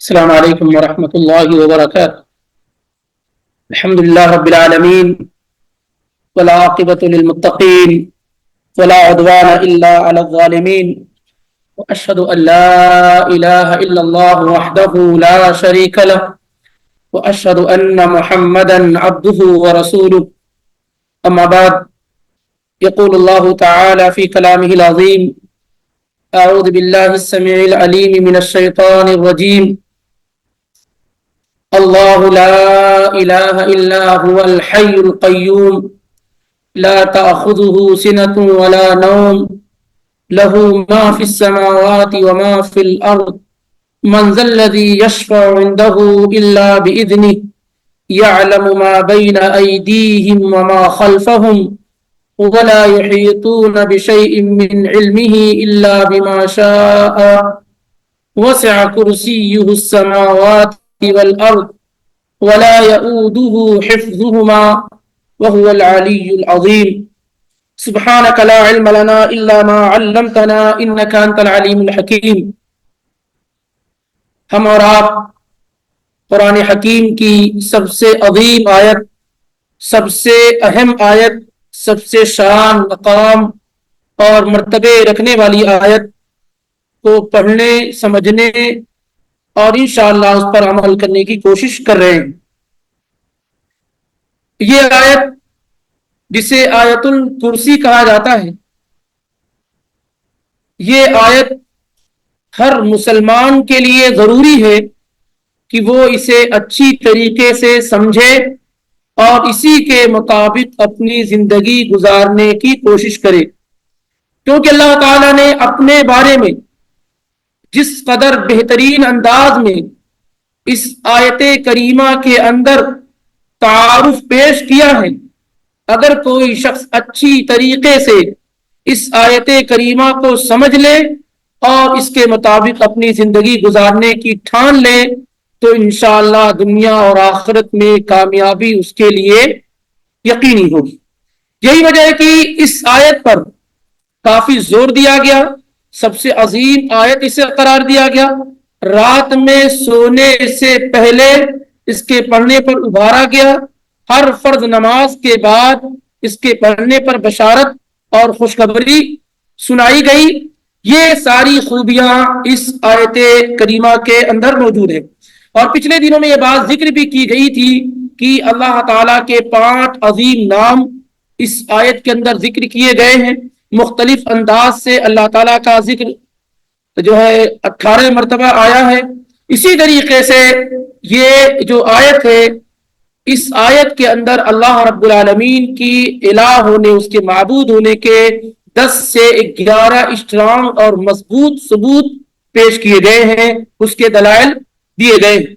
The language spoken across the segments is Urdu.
السلام عليكم ورحمة الله وبركاته. الحمد لله رب العالمين والعاقبة للمتقين ولا عدوان إلا على الظالمين وأشهد أن لا إله إلا الله وحده لا شريك له وأشهد أن محمدا عبده ورسوله. أما بعد، يقول الله تعالى في كلامه العظيم: أعوذ بالله السميع العليم من الشيطان الرجيم. الله لا إله إلا هو الحي القيوم لا تأخذه سنة ولا نوم له ما في السماوات وما في الأرض من ذا الذي يشفع عنده إلا بإذنه يعلم ما بين أيديهم وما خلفهم ولا يحيطون بشيء من علمه إلا بما شاء وسع كرسيه السماوات والأرض ولا يؤوده حفظهما وهو العلي العظيم. سبحانك لا علم لنا إلا ما علمتنا إنك أنت العليم الحكيم. ہم اور آپ قرآن حکیم کی سب سے عظیم آیت، سب سے اہم آیت، سب سے شان، مقام اور مرتبے رکھنے والی آیت کو پڑھنے، سمجھنے اور انشاءاللہ اس پر عمل کرنے کی کوشش کر رہے ہیں۔ یہ آیت جسے آیت الکرسی کہا جاتا ہے، یہ آیت ہر مسلمان کے لیے ضروری ہے کہ وہ اسے اچھی طریقے سے سمجھے اور اسی کے مطابق اپنی زندگی گزارنے کی کوشش کرے، کیونکہ اللہ تعالیٰ نے اپنے بارے میں جس قدر بہترین انداز میں اس آیت کریمہ کے اندر تعارف پیش کیا ہے، اگر کوئی شخص اچھی طریقے سے اس آیت کریمہ کو سمجھ لے اور اس کے مطابق اپنی زندگی گزارنے کی ٹھان لے تو انشاءاللہ دنیا اور آخرت میں کامیابی اس کے لیے یقینی ہوگی۔ یہی وجہ ہے کہ اس آیت پر کافی زور دیا گیا، سب سے عظیم آیت اسے قرار دیا گیا، رات میں سونے سے پہلے اس کے پڑھنے پر ابھارا گیا، ہر فرض نماز کے بعد اس کے پڑھنے پر بشارت اور خوشخبری سنائی گئی۔ یہ ساری خوبیاں اس آیت کریمہ کے اندر موجود ہیں۔ اور پچھلے دنوں میں یہ بات ذکر بھی کی گئی تھی کہ اللہ تعالیٰ کے 5 عظیم نام اس آیت کے اندر ذکر کیے گئے ہیں۔ مختلف انداز سے اللہ تعالیٰ کا ذکر جو ہے 18 مرتبہ آیا ہے۔ اسی طریقے سے یہ جو آیت ہے، اس آیت کے اندر اللہ رب العالمین کی الہ ہونے، اس کے معبود ہونے کے 10 سے 11 اسٹرانگ اور مضبوط ثبوت پیش کیے گئے ہیں، اس کے دلائل دیے گئے ہیں۔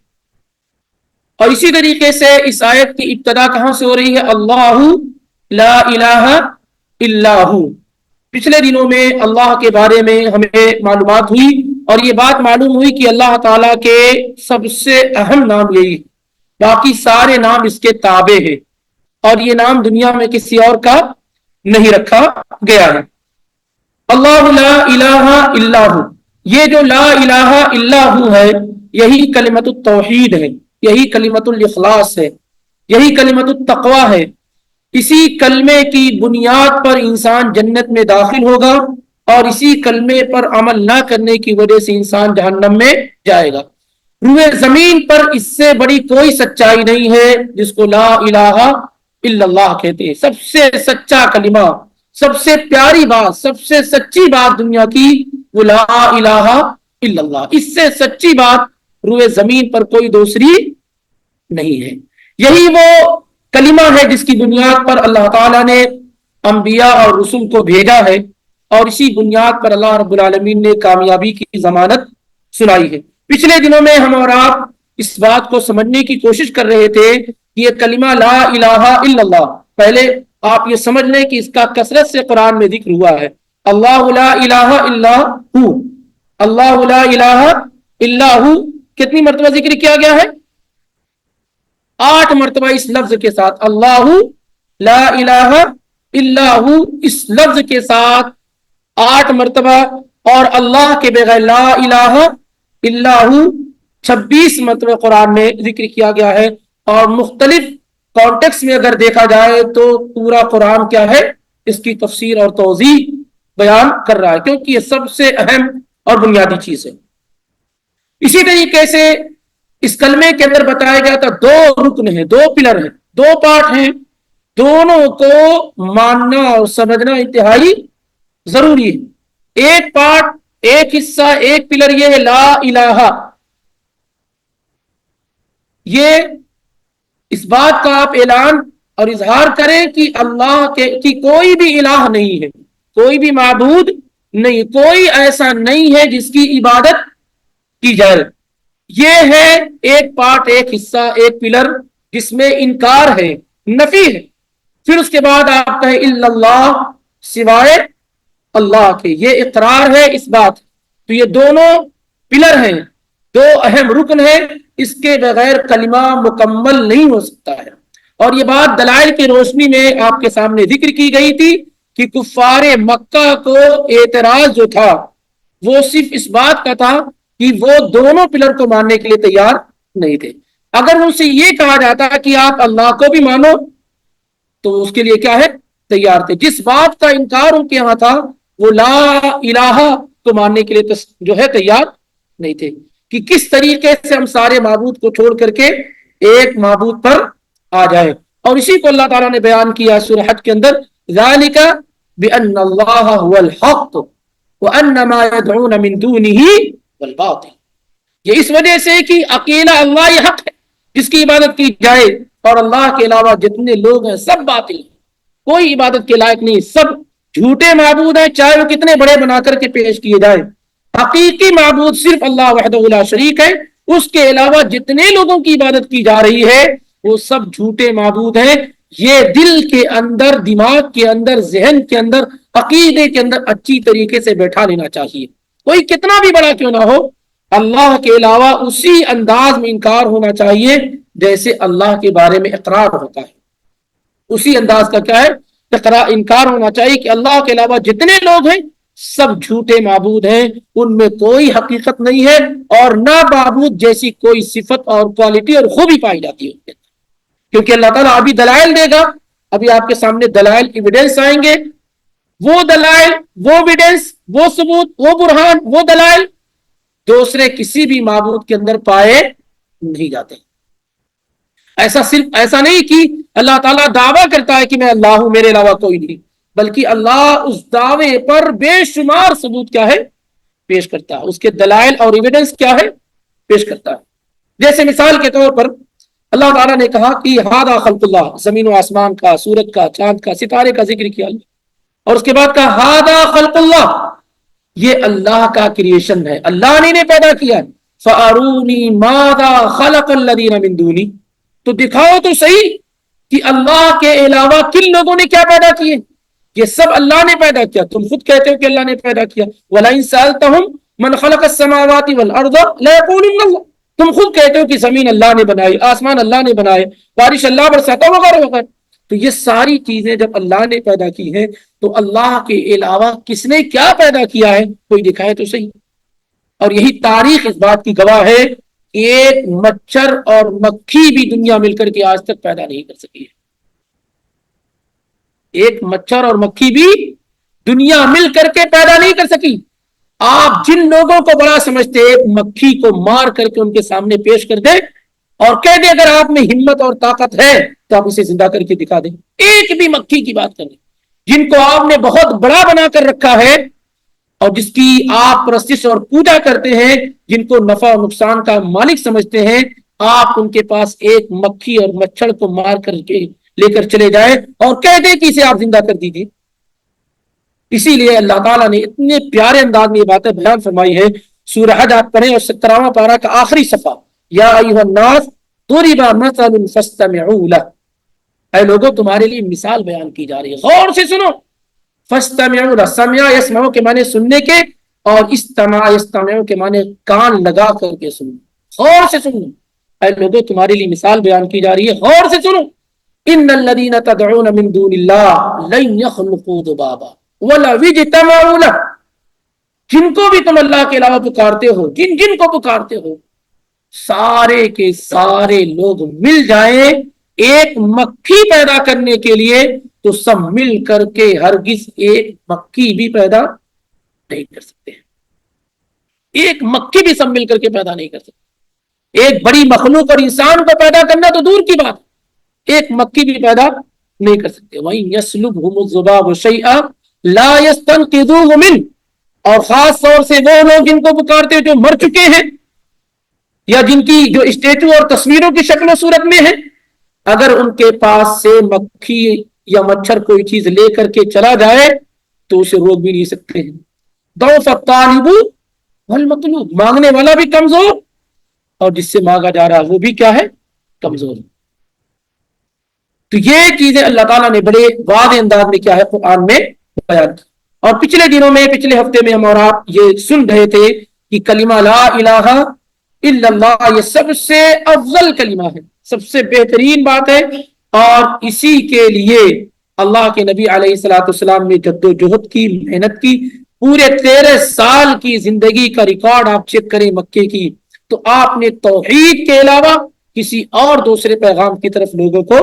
اور اسی طریقے سے اس آیت کی ابتدا کہاں سے ہو رہی ہے؟ اللہ لا الہ الا ہو۔ پچھلے دنوں میں اللہ کے بارے میں ہمیں معلومات ہوئی اور یہ بات معلوم ہوئی کہ اللہ تعالیٰ کے سب سے اہم نام یہی ہے، باقی سارے نام اس کے تابع ہیں اور یہ نام دنیا میں کسی اور کا نہیں رکھا گیا ہے۔ اللہ لا الہ الا ہو، یہ جو لا الہ الا ہو ہے، یہی کلمۃ التوحید ہے، یہی کلمۃ الاخلاص ہے، یہی کلمۃ التقوی ہے۔ اسی کلمے کی بنیاد پر انسان جنت میں داخل ہوگا اور اسی کلمے پر عمل نہ کرنے کی وجہ سے انسان جہنم میں جائے گا۔ روئے زمین پر اس سے بڑی کوئی سچائی نہیں ہے جس کو لا الہ الا اللہ کہتے ہیں۔ سب سے سچا کلمہ، سب سے پیاری بات، سب سے سچی بات دنیا کی وہ لا الہ الا اللہ۔ اس سے سچی بات روئے زمین پر کوئی دوسری نہیں ہے۔ یہی وہ کلمہ ہے جس کی بنیاد پر اللہ تعالیٰ نے انبیاء اور رسول کو بھیجا ہے اور اسی بنیاد پر اللہ رب العالمین نے کامیابی کی ضمانت سنائی ہے۔ پچھلے دنوں میں ہم اور آپ اس بات کو سمجھنے کی کوشش کر رہے تھے کہ یہ کلمہ لا الہ الا اللہ، پہلے آپ یہ سمجھ لیں کہ اس کا کثرت سے قرآن میں ذکر ہوا ہے۔ اللہ لا الہ الا ہو، اللہ لا الہ الا ہو کتنی مرتبہ ذکر کیا گیا ہے؟ 8 مرتبہ اس لفظ کے ساتھ، اللہ لا الہ الا ہو اس لفظ کے ساتھ 8 مرتبہ، اور اللہ کے بغیر لا الہ الا ہو 26 مرتبہ قرآن میں ذکر کیا گیا ہے، اور مختلف کانٹیکس میں اگر دیکھا جائے تو پورا قرآن کیا ہے، اس کی تفسیر اور توضیح بیان کر رہا ہے، کیونکہ یہ سب سے اہم اور بنیادی چیز ہے۔ اسی طریقے سے اس کلمے کے اندر بتایا گیا تھا 2 رکن ہیں، 2 پلر ہیں، 2 پارٹ ہیں، دونوں کو ماننا اور سمجھنا انتہائی ضروری ہے۔ ایک پارٹ، ایک حصہ، ایک پلر یہ ہے لا الہ، یہ اس بات کا آپ اعلان اور اظہار کریں کہ اللہ کی کوئی بھی الہ نہیں ہے، کوئی بھی معبود نہیں، کوئی ایسا نہیں ہے جس کی عبادت کی جائے۔ یہ ہے ایک پارٹ، ایک حصہ، ایک پلر جس میں انکار ہے، نفی ہے۔ پھر اس کے بعد آپ کہیں الا اللہ، سوائے اللہ کے، یہ اقرار ہے، اس بات۔ تو یہ دونوں پلر ہیں، 2 اہم رکن ہیں، اس کے بغیر کلمہ مکمل نہیں ہو سکتا ہے۔ اور یہ بات دلائل کی روشنی میں آپ کے سامنے ذکر کی گئی تھی کہ کفار مکہ کو اعتراض جو تھا وہ صرف اس بات کا تھا کہ وہ دونوں پلر کو ماننے کے لیے تیار نہیں تھے۔ اگر ان سے یہ کہا جاتا کہ آپ اللہ کو بھی مانو تو اس کے لیے کیا ہے، تیار تھے۔ جس بات کا انکار ان کے یہاں تھا وہ لا الہ کو ماننے کے لیے جو ہے تیار نہیں تھے، کہ کس طریقے سے ہم سارے معبود کو چھوڑ کر کے ایک معبود پر آ جائے۔ اور اسی کو اللہ تعالیٰ نے بیان کیا سورہ حج کے اندر، ذالک بأن اللہ هو الحق وأن ما يدعون من دونه والباطل، یہ اس وجہ سے کہ اکیلا اللہ یہ حق ہے جس کی عبادت کی جائے، اور اللہ کے علاوہ جتنے لوگ ہیں سب باطل ہیں، کوئی عبادت کے لائق نہیں، سب جھوٹے معبود ہیں، چاہے وہ کتنے بڑے بنا کر کے پیش کیے جائیں۔ حقیقی معبود صرف اللہ وحدہ لا شریک ہے، اس کے علاوہ جتنے لوگوں کی عبادت کی جا رہی ہے وہ سب جھوٹے معبود ہیں۔ یہ دل کے اندر، دماغ کے اندر، ذہن کے اندر، عقیدے کے اندر اچھی طریقے سے بیٹھا لینا چاہیے۔ کوئی کتنا بھی بڑا کیوں نہ ہو، اللہ کے علاوہ اسی انداز میں انکار ہونا چاہیے جیسے اللہ کے بارے میں اقرار ہوتا ہے، اسی انداز کا کیا ہے، انکار ہونا چاہیے کہ اللہ کے علاوہ جتنے لوگ ہیں سب جھوٹے معبود ہیں، ان میں کوئی حقیقت نہیں ہے، اور نہ معبود جیسی کوئی صفت اور کوالٹی اور خوبی پائی جاتی ہے۔ کیونکہ اللہ تعالیٰ ابھی دلائل دے گا، ابھی آپ کے سامنے دلائل ایویڈنس آئیں گے، وہ دلائل، وہ ایویڈنس، وہ ثبوت، وہ برہان، وہ دلائل دوسرے کسی بھی معبود کے اندر پائے نہیں جاتے۔ ایسا نہیں کہ اللہ تعالیٰ دعویٰ کرتا ہے کہ میں اللہ ہوں، میرے علاوہ کوئی نہیں، بلکہ اللہ اس دعوے پر بے شمار ثبوت کیا ہے، پیش کرتا ہے، اس کے دلائل اور ایویڈنس کیا ہے، پیش کرتا ہے۔ جیسے مثال کے طور پر اللہ تعالیٰ نے کہا کہ ہذا خلق اللہ، زمین و آسمان کا، سورج کا، چاند کا، ستارے کا ذکر کیا، اور اس کے بعد کہا ہذا خلق اللہ، یہ اللہ کا کریشن ہے، اللہ نے پیدا کیا ہے۔ فَأَرُونِي مَاذَا خَلَقَ الَّذِينَ مِن دُونِي، تو دکھاؤ تو صحیح کہ اللہ کے علاوہ کن لوگوں نے کیا پیدا کیے، یہ سب اللہ نے پیدا کیا، تم خود کہتے ہو کہ اللہ نے پیدا کیا۔ وَلَئِن سَأَلْتَهُمْ مَنْ خَلَقَ السَّمَاوَاتِ وَالْأَرْضَ لَيَقُولُنَّ اللَّهُ، تم خود کہتے ہو کہ زمین اللہ نے بنائی، آسمان اللہ نے بنائے، بارش اللہ برساتا، وغیرہ وغیرہ۔ تو یہ ساری چیزیں جب اللہ نے پیدا کی ہیں تو اللہ کے علاوہ کس نے کیا پیدا کیا ہے، کوئی دکھائے تو صحیح۔ اور یہی تاریخ اس بات کی گواہ ہے کہ ایک مچھر اور مکھی بھی دنیا مل کر کے آج تک پیدا نہیں کر سکی ہے۔ ایک مچھر اور مکھی بھی دنیا مل کر کے پیدا نہیں کر سکی۔ آپ جن لوگوں کو بڑا سمجھتے، ایک مکھی کو مار کر کے ان کے سامنے پیش کر دیں اور کہہ دیں اگر آپ میں ہمت اور طاقت ہے تو آپ اسے زندہ کر کے دکھا دیں، ایک بھی مکھی کی بات کریں، جن کو آپ نے بہت بڑا بنا کر رکھا ہے اور جس کی آپ پرستش اور پوجا کرتے ہیں، جن کو نفع اور نقصان کا مالک سمجھتے ہیں، آپ ان کے پاس ایک مکھی اور مچھر کو مار کر کے لے کر چلے جائیں اور کہہ دیں کہ اسے آپ زندہ کر دیجیے۔ اسی لیے اللہ تعالیٰ نے اتنے پیارے انداز میں یہ باتیں بیان فرمائی ہے۔ سورہ حج آپ پڑھیں اور 17واں پارہ کا آخری صفحہ، یا ایھا الناس ضرب مثل فاستمعوا لہ، اے لوگوں تمہارے لیے مثال بیان کی جا رہی ہے، غور سے سنو۔ فاستمعوا لہ، سمع یسمع کے معنی سننے کے، اور استماع یستمع کے معنی کان لگا کر کے سنو، غور سے سنو۔ اے لوگوں تمہارے لیے مثال بیان کی جا رہی ہے، غور سے سنو۔ ان الذین تدعون من دون اللہ لن یخلقوا ذبابا وَلَوِ اجْتَمَعُوا لَهُ، جن کو بھی تم اللہ کے علاوہ پکارتے ہو، جن کو پکارتے ہو، سارے کے سارے لوگ مل جائیں ایک مکھی پیدا کرنے کے لیے تو سب مل کر کے ہرگز ایک مکھی بھی پیدا نہیں کر سکتے. ایک مکھی بھی سب مل کر کے پیدا نہیں کر سکتے. ایک بڑی مخلوق اور انسان کو پیدا کرنا تو دور کی بات, ایک مکھی بھی پیدا نہیں کر سکتے. وَإِن يَسْلُبْهُمُ الذُّبَابُ شَيْئًا لَا يَسْتَنقِذُوهُ مِنْهُ, اور خاص طور سے وہ لوگ جن کو پکارتے جو مر چکے ہیں یا جن کی جو اسٹیچو اور تصویروں کی شکل و صورت میں ہیں, اگر ان کے پاس سے مکھی یا مچھر کوئی چیز لے کر کے چلا جائے تو اسے روک بھی نہیں سکتے ہیں. ضعف الطالب والمطلوب, مانگنے والا بھی کمزور اور جس سے مانگا جا رہا وہ بھی کیا ہے, کمزور. تو یہ چیزیں اللہ تعالیٰ نے بڑے واضح انداز میں کیا ہے قرآن میں بیان کی. اور پچھلے دنوں میں, پچھلے ہفتے میں ہم اور آپ یہ سن رہے تھے کہ کلمہ لا الہ الا اللہ یہ سب سے افضل کلمہ ہے, سب سے بہترین بات ہے, اور اسی کے لیے اللہ کے نبی علیہ الصلوۃ والسلام نے جد و جہد کی, محنت کی. پورے 13 سال کی زندگی کا ریکارڈ آپ چیک کریں مکے کی, تو آپ نے توحید کے علاوہ کسی اور دوسرے پیغام کی طرف لوگوں کو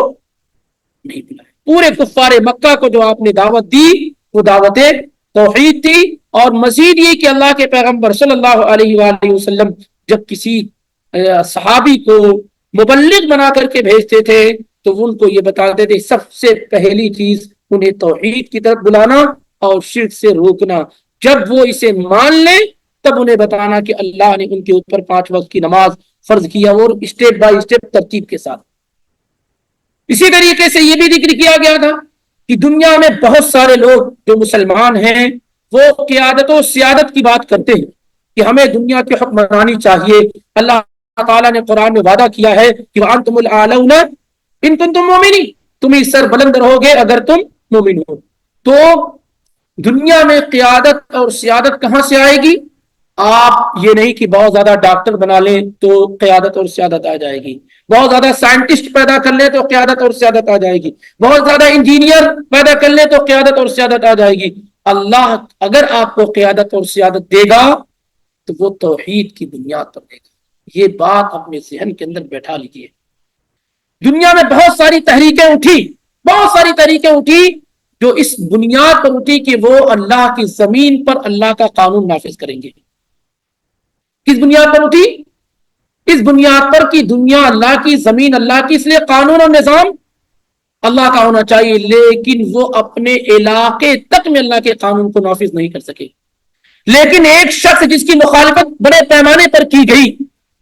نہیں بلایا. پورے کفار مکہ کو جو آپ نے دعوت دی وہ دعوت توحید تھی. اور مزید یہ کہ اللہ کے پیغمبر صلی اللہ علیہ وآلہ وسلم جب کسی صحابی کو مبلغ بنا کر کے بھیجتے تھے تو ان کو یہ بتاتے تھے سب سے پہلی چیز انہیں توحید کی طرف بلانا اور شرک سے روکنا. جب وہ اسے مان لیں تب انہیں بتانا کہ اللہ نے ان کے اوپر 5 وقت کی نماز فرض کیا, اور اسٹیپ بائی اسٹیپ ترتیب کے ساتھ. اسی طریقے سے یہ بھی ذکر کیا گیا تھا کہ دنیا میں بہت سارے لوگ جو مسلمان ہیں وہ قیادت و سیادت کی بات کرتے ہیں کہ ہمیں دنیا کی حکمرانی چاہیے. اللہ تعالیٰ نے قرآن میں وعدہ کیا ہے کہ وَأَنْتُمُ الْأَعْلَوْنَ إِن كُنتُم مُؤْمِنِينَ, تم ہی سر بلند رہو گے اگر تم مومن ہو. تو دنیا میں قیادت اور سیادت کہاں سے آئے گی؟ آپ یہ نہیں کہ بہت زیادہ ڈاکٹر بنا لیں تو قیادت اور سیادت آ جائے گی, بہت زیادہ سائنٹسٹ پیدا کر لیں تو قیادت اور سیادت آ جائے گی, بہت زیادہ انجینئر پیدا کر لیں تو قیادت اور سیادت آ جائے گی. اللہ اگر آپ کو قیادت اور سیادت دے گا تو وہ توحید کی بنیاد پر دے گا. یہ بات اپنے ذہن کے اندر بیٹھا لیجیے. دنیا میں بہت ساری تحریکیں اٹھی, بہت ساری تحریکیں اٹھی جو اس بنیاد پر اٹھی کہ وہ اللہ کی زمین پر اللہ کا قانون نافذ کریں گے. کس بنیاد پر اٹھی؟ اس بنیاد پر کہ دنیا اللہ کی, زمین اللہ کی, اس لیے قانون اور نظام اللہ کا ہونا چاہیے, لیکن وہ اپنے علاقے تک میں اللہ کے قانون کو نافذ نہیں کر سکے. لیکن ایک شخص جس کی مخالفت بڑے پیمانے پر کی گئی,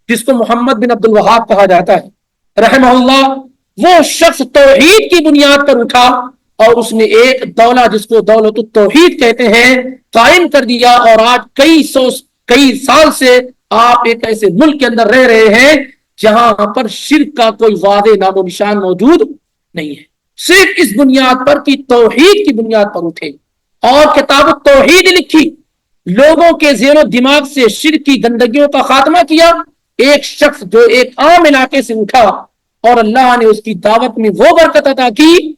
جس کو محمد بن عبد الوہاب کہا جاتا ہے رحمہ اللہ, وہ شخص توحید کی بنیاد پر اٹھا اور اس نے ایک دولہ جس کو دولت التوحید کہتے ہیں قائم کر دیا. اور آج کئی سال سے آپ ایک ایسے ملک کے اندر رہ رہے ہیں جہاں پر شرک کا کوئی واضح نام و نشان موجود نہیں ہے, صرف اس بنیاد پر کہ توحید کی بنیاد پر اٹھے اور کتاب التوحید لکھی, لوگوں کے ذہن و دماغ سے شرک کی گندگیوں کا خاتمہ کیا. ایک شخص جو ایک عام علاقے سے اٹھا اور اللہ نے اس کی دعوت میں وہ برکت عطا کی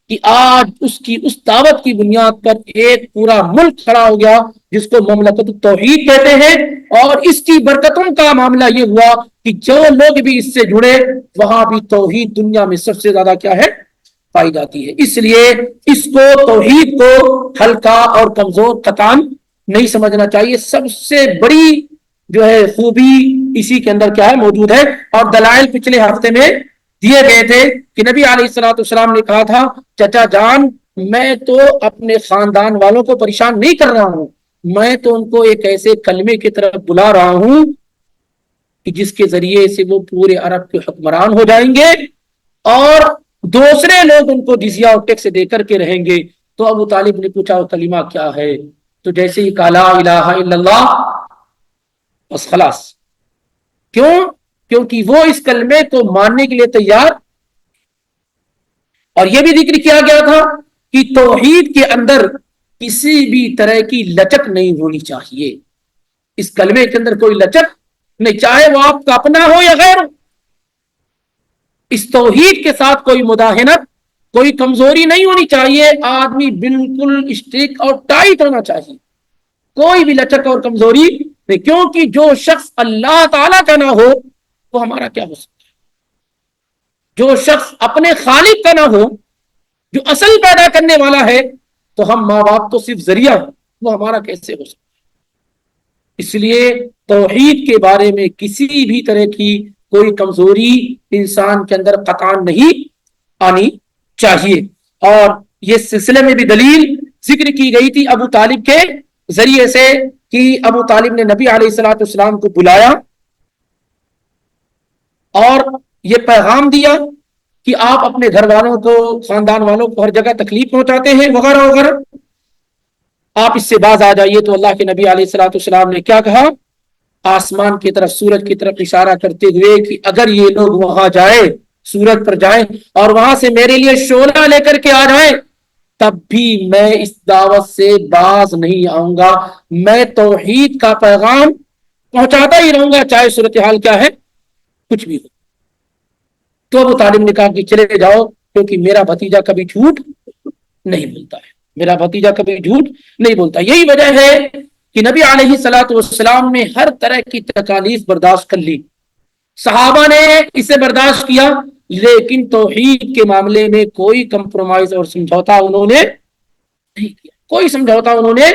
کہ آج اس دعوت کی بنیاد پر ایک پورا ملک کھڑا ہو گیا جس کو مملکت التوحید کہتے ہیں. اور اس کی برکتوں کا معاملہ یہ ہوا کہ جو لوگ بھی اس سے جڑے وہاں بھی توحید دنیا میں سب سے زیادہ کیا ہے, پائی جاتی ہے. اس لیے اس کو توحید کو ہلکا اور کمزور قطعاً نہیں سمجھنا چاہیے. سب سے بڑی جو ہے خوبی اسی کے اندر کیا ہے موجود ہے. اور دلائل پچھلے ہفتے میں دیے گئے تھے کہ نبی علیہ الصلوۃ والسلام نے کہا تھا چچا جان میں تو اپنے خاندان والوں کو پریشان نہیں کر رہا ہوں, میں تو ان کو ایک ایسے کلمے کی طرف بلا رہا ہوں کہ جس کے ذریعے سے وہ پورے عرب کے حکمران ہو جائیں گے اور دوسرے لوگ ان کو جزیہ اور ٹیکس دے کر کے رہیں گے. تو ابو طالب نے پوچھا وہ کلمہ کیا ہے؟ تو جیسے ہی کہا لا الہ الا اللہ, بس خلاص. کیوں؟ کیونکہ وہ اس کلمے کو ماننے کے لیے تیار. اور یہ بھی ذکر کیا گیا تھا کہ توحید کے اندر کسی بھی طرح کی لچک نہیں ہونی چاہیے. اس کلمے کے اندر کوئی لچک نہیں, چاہے وہ آپ کا اپنا ہو یا غیر. اس توحید کے ساتھ کوئی مداہنت, کوئی کمزوری نہیں ہونی چاہیے. آدمی بالکل اسٹرک اور ٹائٹ ہونا چاہیے, کوئی بھی لچک اور کمزوری نہیں. کیونکہ جو شخص اللہ تعالیٰ کا نہ ہو وہ ہمارا کیا ہو سکتا ہے؟ جو شخص اپنے خالق کا نہ ہو، جو اصل پیدا کرنے والا ہے، تو ہم ماں باپ تو صرف ذریعہ ہیں، وہ ہمارا کیسے ہو سکتا ہے؟ اس لیے توحید کے بارے میں کسی بھی طرح کی کوئی کمزوری انسان کے اندر قطعاً نہیں آنی چاہیے۔ اور یہ سلسلے میں بھی دلیل ذکر کی گئی تھی ابو طالب کے ذریعے سے، کہ ابو طالب نے نبی علیہ الصلوۃ والسلام کو بلایا اور یہ پیغام دیا کہ آپ اپنے گھر والوں کو، خاندان والوں کو ہر جگہ تکلیف پہنچاتے ہیں وغیرہ وغیرہ، آپ اس سے باز آ جائیے۔ تو اللہ کے نبی علیہ الصلوۃ والسلام نے کیا کہا؟ آسمان کی طرف، سورج کی طرف اشارہ کرتے ہوئے کہ اگر یہ لوگ وہاں جائیں، سورج پر جائیں اور وہاں سے میرے لیے شعلہ لے کر کے آ جائیں، تب بھی میں اس دعوت سے باز نہیں آؤں گا، میں توحید کا پیغام پہنچاتا ہی رہوں گا، چاہے صورتحال کیا ہے، کچھ بھی ہو۔ تو ابو طالب نے کہا کہ چلے جاؤ، کیونکہ میرا بھتیجا کبھی جھوٹ نہیں بولتا ہے، میرا بھتیجا کبھی جھوٹ نہیں بولتا۔ یہی وجہ ہے کہ نبی علیہ الصلوۃ والسلام نے ہر طرح کی تکالیف برداشت کر لی، صحابہ نے اسے برداشت کیا، لیکن توحید کے معاملے میں کوئی کمپرومائز اور سمجھوتا انہوں نے نہیں کیا، کوئی سمجھوتا انہوں نے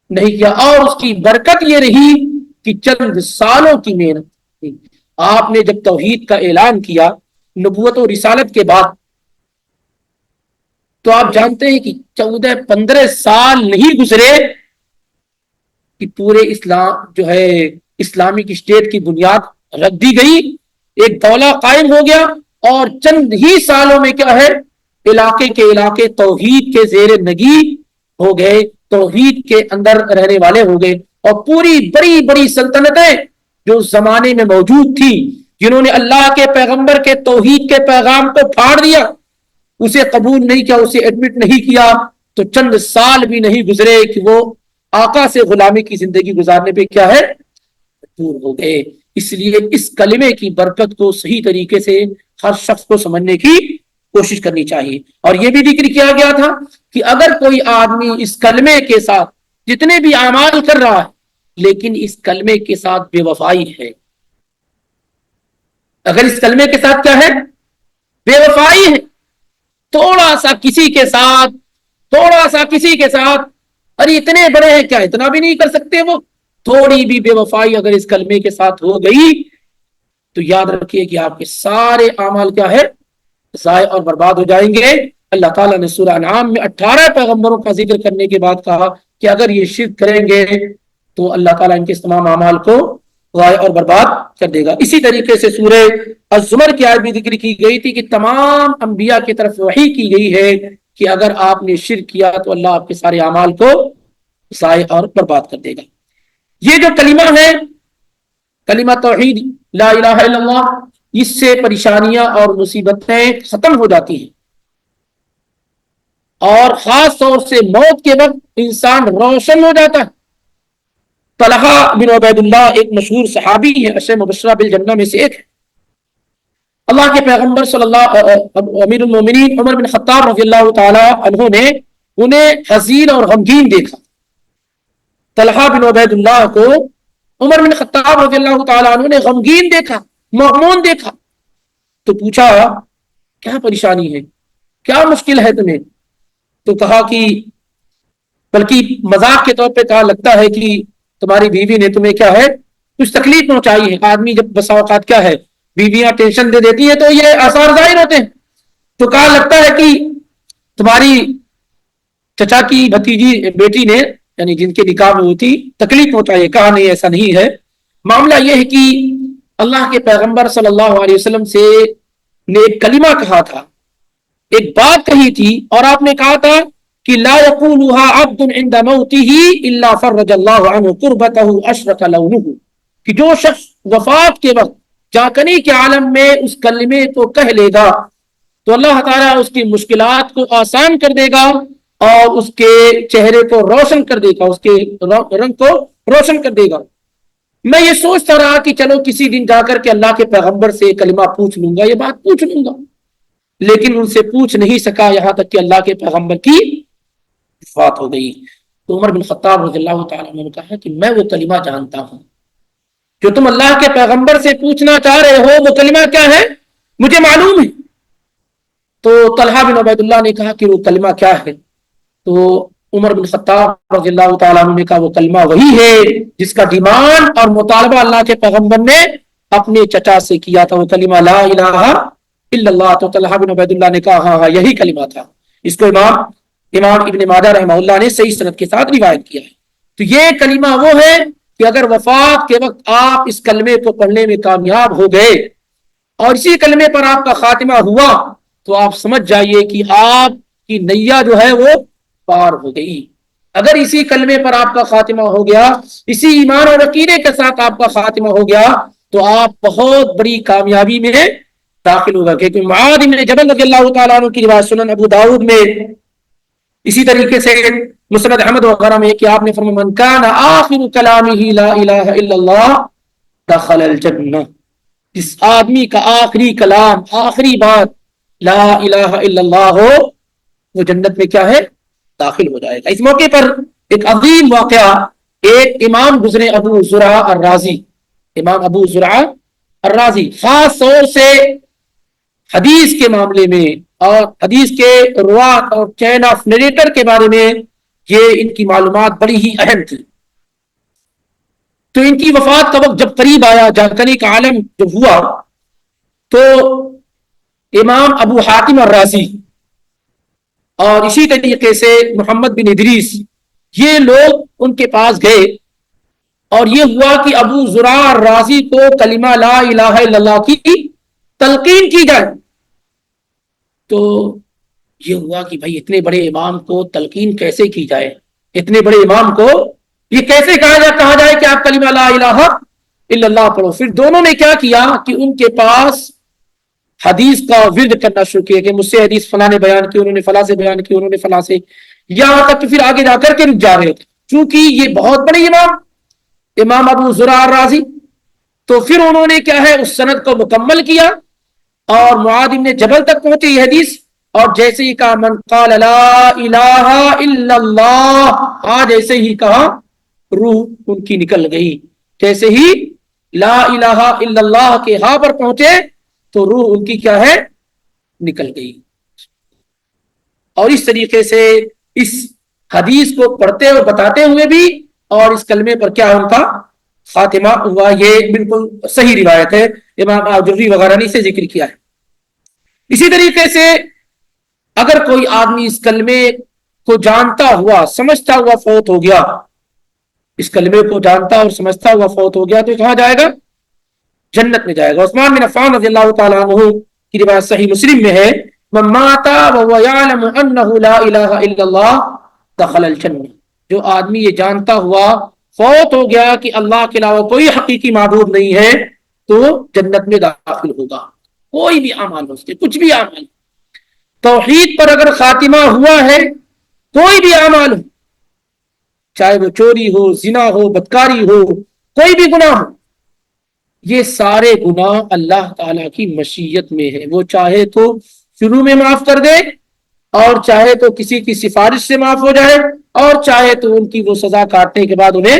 نہیں کیا۔ اور اس کی برکت یہ رہی کہ چند سالوں کی محنت تھی۔ آپ نے جب توحید کا اعلان کیا نبوت و رسالت کے بعد، تو آپ جانتے ہیں کہ 14-15 سال نہیں گزرے کہ پورے اسلام جو ہے اسلامک اسٹیٹ کی بنیاد رکھ دی گئی، ایک دولہ قائم ہو گیا، اور چند ہی سالوں میں کیا ہے، علاقے کے علاقے توحید کے زیر نگی ہو گئے، توحید کے اندر رہنے والے ہو گئے، اور پوری بڑی بڑی سلطنتیں جو زمانے میں موجود تھی، جنہوں نے اللہ کے پیغمبر کے توحید کے پیغام کو پھاڑ دیا، اسے قبول نہیں کیا، اسے ایڈمٹ نہیں کیا، تو چند سال بھی نہیں گزرے کہ وہ آقا سے غلامی کی زندگی گزارنے پہ کیا ہے، دور ہو گئے۔ اس لیے اس کلمے کی برکت کو صحیح طریقے سے ہر شخص کو سمجھنے کی کوشش کرنی چاہیے۔ اور یہ بھی ذکر کیا گیا تھا کہ اگر کوئی آدمی اس کلمے کے ساتھ جتنے بھی اعمال کر رہا ہے، لیکن اس کلمے کے ساتھ بے وفائی ہے، اگر اس کلمے کے ساتھ کیا ہے، بے وفائی ہے، تھوڑا سا کسی کے ساتھ، ارے اتنے بڑے ہیں کیا، اتنا بھی نہیں کر سکتے، وہ تھوڑی بھی بے وفائی اگر اس کلمے کے ساتھ ہو گئی، تو یاد رکھیے کہ آپ کے سارے اعمال کیا ہے، ضائع اور برباد ہو جائیں گے۔ اللہ تعالیٰ نے سورہ انعام میں 18 پیغمبروں کا ذکر کرنے کے بعد کہا کہ اگر یہ شرک کریں گے تو اللہ تعالیٰ ان کے تمام اعمال کو ضائع اور برباد کر دے گا۔ اسی طریقے سے سورہ الزمر کی آیت بھی ذکر کی گئی تھی کہ تمام انبیاء کی طرف وحی کی گئی ہے کہ اگر آپ نے شرک کیا تو اللہ آپ کے سارے اعمال کو ضائع اور برباد کر دے گا۔ یہ جو کلمہ ہے، کلمہ توحید لا الہ الا اللہ، اس سے پریشانیاں اور مصیبتیں ختم ہو جاتی ہیں، اور خاص طور سے موت کے وقت انسان روشن ہو جاتا ہے۔ طلحہ بن عبید اللہ ایک مشہور صحابی ہے، 10 مبشرہ بالجنہ میں سے ایک ہے۔ اللہ کے پیغمبر صلی اللہ امیر المومنین عمر بن خطاب رضی اللہ تعالی عنہ نے انہیں حزین اور غمگین دیکھا۔ طلحہ بن عبید اللہ کو عمر بن خطاب رضی اللہ تعالی عنہ نے غمگین دیکھا، مغموم دیکھا، تو پوچھا کیا پریشانی ہے، کیا مشکل ہے تمہیں؟ تو کہا کہ، بلکہ مذاق کے طور پہ کہا، لگتا ہے کہ تمہاری بیوی نے تمہیں کیا ہے، کچھ تکلیف پہنچائی ہے۔ آدمی جب بسا اوقات کیا ہے، بیویاں ٹینشن دے دیتی ہیں تو یہ آثار ظاہر ہوتے ہیں۔ تو کہا لگتا ہے کہ تمہاری چچا کی بھتیجی بیٹی نے، یعنی جن کے نکاح میں ہوتی، تکلیف پہنچائی ہے۔ کہا نہیں، ایسا نہیں ہے، معاملہ یہ ہے کہ اللہ کے پیغمبر صلی اللہ علیہ وسلم سے نے ایک کلمہ کہا تھا، ایک بات کہی تھی، اور آپ نے کہا تھا کہ لا يقولها عبد عند موته الا فرج الله عنه كربته اشرق لونه، کہ جو شخص وفات کے وقت جاکنی کے عالم میں اس کلمے کو کہہ لے گا تو اللہ تعالیٰ اس کی مشکلات کو آسان کر دے گا، اور اس کے چہرے کو روشن کر دے گا، اس کے رنگ کو روشن کر دے گا۔ میں یہ سوچتا رہا کہ چلو کسی دن جا کر کے اللہ کے پیغمبر سے کلمہ پوچھ لوں گا، یہ بات پوچھ لوں گا، لیکن ان سے پوچھ نہیں سکا، یہاں تک کہ اللہ کے پیغمبر کی وفات ہو گئی۔ تو عمر بن خطاب رضی اللہ تعالیٰ عنہ نے کہا کہ میں وہ کلمہ جانتا ہوں جو تم اللہ کے پیغمبر سے پوچھنا چاہ رہے ہو وہ کلمہ کیا ہے مجھے معلوم ہے۔ تو طلحہ بن عبید اللہ نے کہا کہ وہ کلمہ کیا ہے؟ تو عمر بن خطاب رضی اللہ تعالیٰ عنہ نے کہا وہ کلمہ وہی ہے جس کا ڈیمانڈ اور مطالبہ اللہ کے پیغمبر نے اپنے چچا سے کیا تھا، وہ کلمہ لا الہ الا اللہ۔ تو طلحہ بن عبید اللہ نے کہا ہاں ہاں یہی کلمہ تھا۔ اس کو امام ابن ماجہ رحمہ اللہ نے صحیح سند کے ساتھ روایت کیا ہے۔ تو یہ کلمہ وہ ہے کہ اگر وفات کے وقت آپ اس کلمے کو پڑھنے میں کامیاب ہو گئے اور اسی کلمے پر آپ کا خاتمہ ہوا تو آپ سمجھ جائیے کہ آپ کی نیا جو ہے وہ پار ہو گئی۔ اگر اسی کلمے پر آپ کا خاتمہ ہو گیا، اسی ایمان اور عقیدے کے ساتھ آپ کا خاتمہ ہو گیا تو آپ بہت بڑی کامیابی میں داخل ہوگا۔ کیونکہ معاذ بن جبل رضی اللہ تعالیٰ عنہ کی روایت سنن ابو داؤد میں اسی طریقے سے مسند احمد وغیرہ میں کہ آپ نے فرمایا من کان آخر کلامہ لا الہ الا اللہ دخل الجنہ، جس آدمی کا آخری کلام آخری بات لا الہ الا اللہ ہو وہ جنت میں کیا ہے داخل ہو جائے گا۔ اس موقع پر ایک عظیم واقعہ، ایک امام گزرے ابو زرع الرازی، امام ابو زرع الرازی خاص طور سے حدیث کے معاملے میں اور حدیث کے روات اور چین آف نریٹر کے بارے میں یہ ان کی معلومات بڑی ہی اہم تھی۔ تو ان کی وفات کا وقت جب قریب آیا، جانکاری کا عالم جب ہوا تو امام ابو حاتم الرازی اور اسی طریقے سے محمد بن ادریس یہ لوگ ان کے پاس گئے اور یہ ہوا کہ ابو زرع الرازی کو کلمہ لا الہ الا اللہ کی تلقین کی جائے۔ تو یہ ہوا کہ بھائی اتنے بڑے امام کو تلقین کیسے کی جائے، اتنے بڑے امام کو یہ کیسے کہا جائے کہ آپ کلمہ لا الہ الا اللہ پڑھو۔ پھر دونوں نے کیا کیا کہ ان کے پاس حدیث کا ورد کرنا شروع کیا کہ مجھ سے حدیث فلاں نے بیان کی، انہوں نے فلاں سے بیان کی، انہوں نے فلاں سے، یہاں تک کہ پھر آگے جا کر کے رک جا رہے تھے چونکہ یہ بہت بڑے امام ابو زرع الرازی۔ تو پھر انہوں نے کیا ہے اس سند کو مکمل کیا اور معاذ بن جبل تک پہنچے یہ حدیث، اور جیسے ہی کہا من قال لا الہ الا اللہ، جیسے ہی کہا روح ان کی نکل گئی۔ جیسے ہی لا الہ الا اللہ کے ہاں پر پہنچے تو روح ان کی کیا ہے نکل گئی۔ اور اس طریقے سے اس حدیث کو پڑھتے اور بتاتے ہوئے بھی اور اس کلمے پر کیا ان کا خاتمہ ہوا، یہ بالکل صحیح روایت ہے، امام آجوری وغیرہ نے اسے ذکر کیا ہے۔ اسی طریقے سے اگر کوئی آدمی اس کلمے کو جانتا ہوا سمجھتا ہوا فوت ہو گیا، اس کلمے کو جانتا اور سمجھتا ہوا فوت ہو گیا تو کہاں جائے گا؟ جنت میں جائے گا۔ عثمان بن عفان رضی اللہ تعالیٰ عنہ کی روایت صحیح مسلم میں ہے من مات وهو يعلم انه لا الہ الا اللہ دخل الجنہ، جو آدمی یہ جانتا ہوا فوت ہو گیا کہ اللہ کے علاوہ کوئی حقیقی معبود نہیں ہے تو جنت میں داخل ہوگا۔ کوئی بھی اعمال ہو، کچھ بھی اعمال، توحید پر اگر خاتمہ ہوا ہے کوئی بھی اعمال ہو، چاہے وہ چوری ہو، زنا ہو، بدکاری ہو، کوئی بھی گناہ ہو، یہ سارے گناہ اللہ تعالیٰ کی مشیت میں ہے۔ وہ چاہے تو شروع میں معاف کر دے اور چاہے تو کسی کی سفارش سے معاف ہو جائے اور چاہے تو ان کی وہ سزا کاٹنے کے بعد انہیں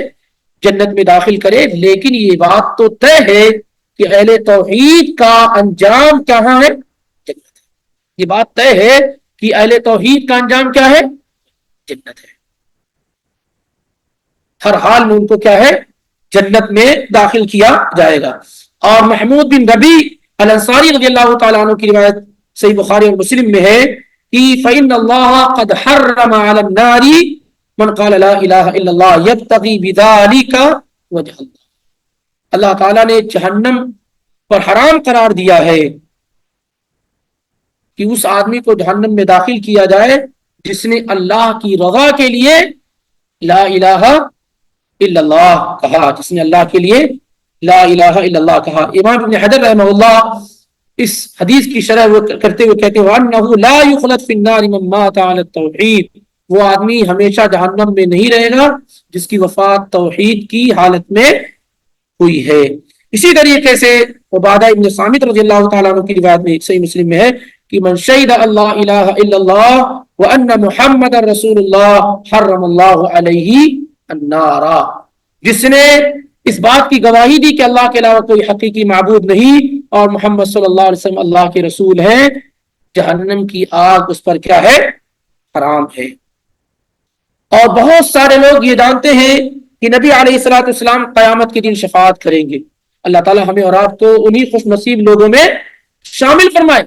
جنت میں داخل کرے۔ لیکن یہ بات تو طے ہے کہ اہل توحید کا انجام کہاں ہے؟ جنت ہے۔ یہ بات طے ہے کہ اہل توحید کا انجام کیا ہے؟ جنت ہے۔ ہر حال میں ان کو کیا ہے؟ جنت میں داخل کیا جائے گا۔ اور محمود بن ربی الانصاری رضی اللہ تعالیٰ عنہ کی روایت صحیح بخاری اور مسلم میں ہے کہ فَإِنَّ اللَّهَ قَدْ حَرَّمَ عَلَى النَّارِ مَنْ قَالَ لَا إِلَهَ إِلَّا اللَّهُ يَبْتَغِي بِذَلِكَ وَجْهَ اللَّهِ، اللہ تعالیٰ نے جہنم پر حرام قرار دیا ہے کہ اس آدمی کو جہنم میں داخل کیا جائے جس نے اللہ کی رضا کے لیے لا الہ الا اللہ کہا، جس نے اللہ کے لیے لا الہ الا اللہ کہا۔ امام ابن حجر رحمہ اللہ اس حدیث کی شرح وہ کرتے ہوئے کہتے ہیں وَأَنَّهُ لَا يُخْلَدْ فِي النَّارِ مَن مَّاتَ عَلَى التَّوْحِيدِ، وہ آدمی ہمیشہ جہنم میں نہیں رہے گا جس کی وفات توحید کی حالت میں ہوئی ہے۔ اسی طریقے سے عبادہ ابن صامت رضی اللہ تعالیٰ عنہ کی روایت میں صحیح مسلم میں ہے کہ من شہد اللہ الہ الا اللہ وان محمد رسول اللہ حرم اللہ علیہ النار، جس نے اس بات کی گواہی دی کہ اللہ کے علاوہ کوئی حقیقی معبود نہیں اور محمد صلی اللہ علیہ وسلم اللہ کے رسول ہیں، جہنم کی آگ اس پر کیا ہے؟ حرام ہے۔ اور بہت سارے لوگ یہ جانتے ہیں کہ نبی علیہ الصلوۃ والسلام قیامت کے دن شفاعت کریں گے۔ اللہ تعالیٰ ہمیں اور آپ کو انہی خوش نصیب لوگوں میں شامل فرمائے۔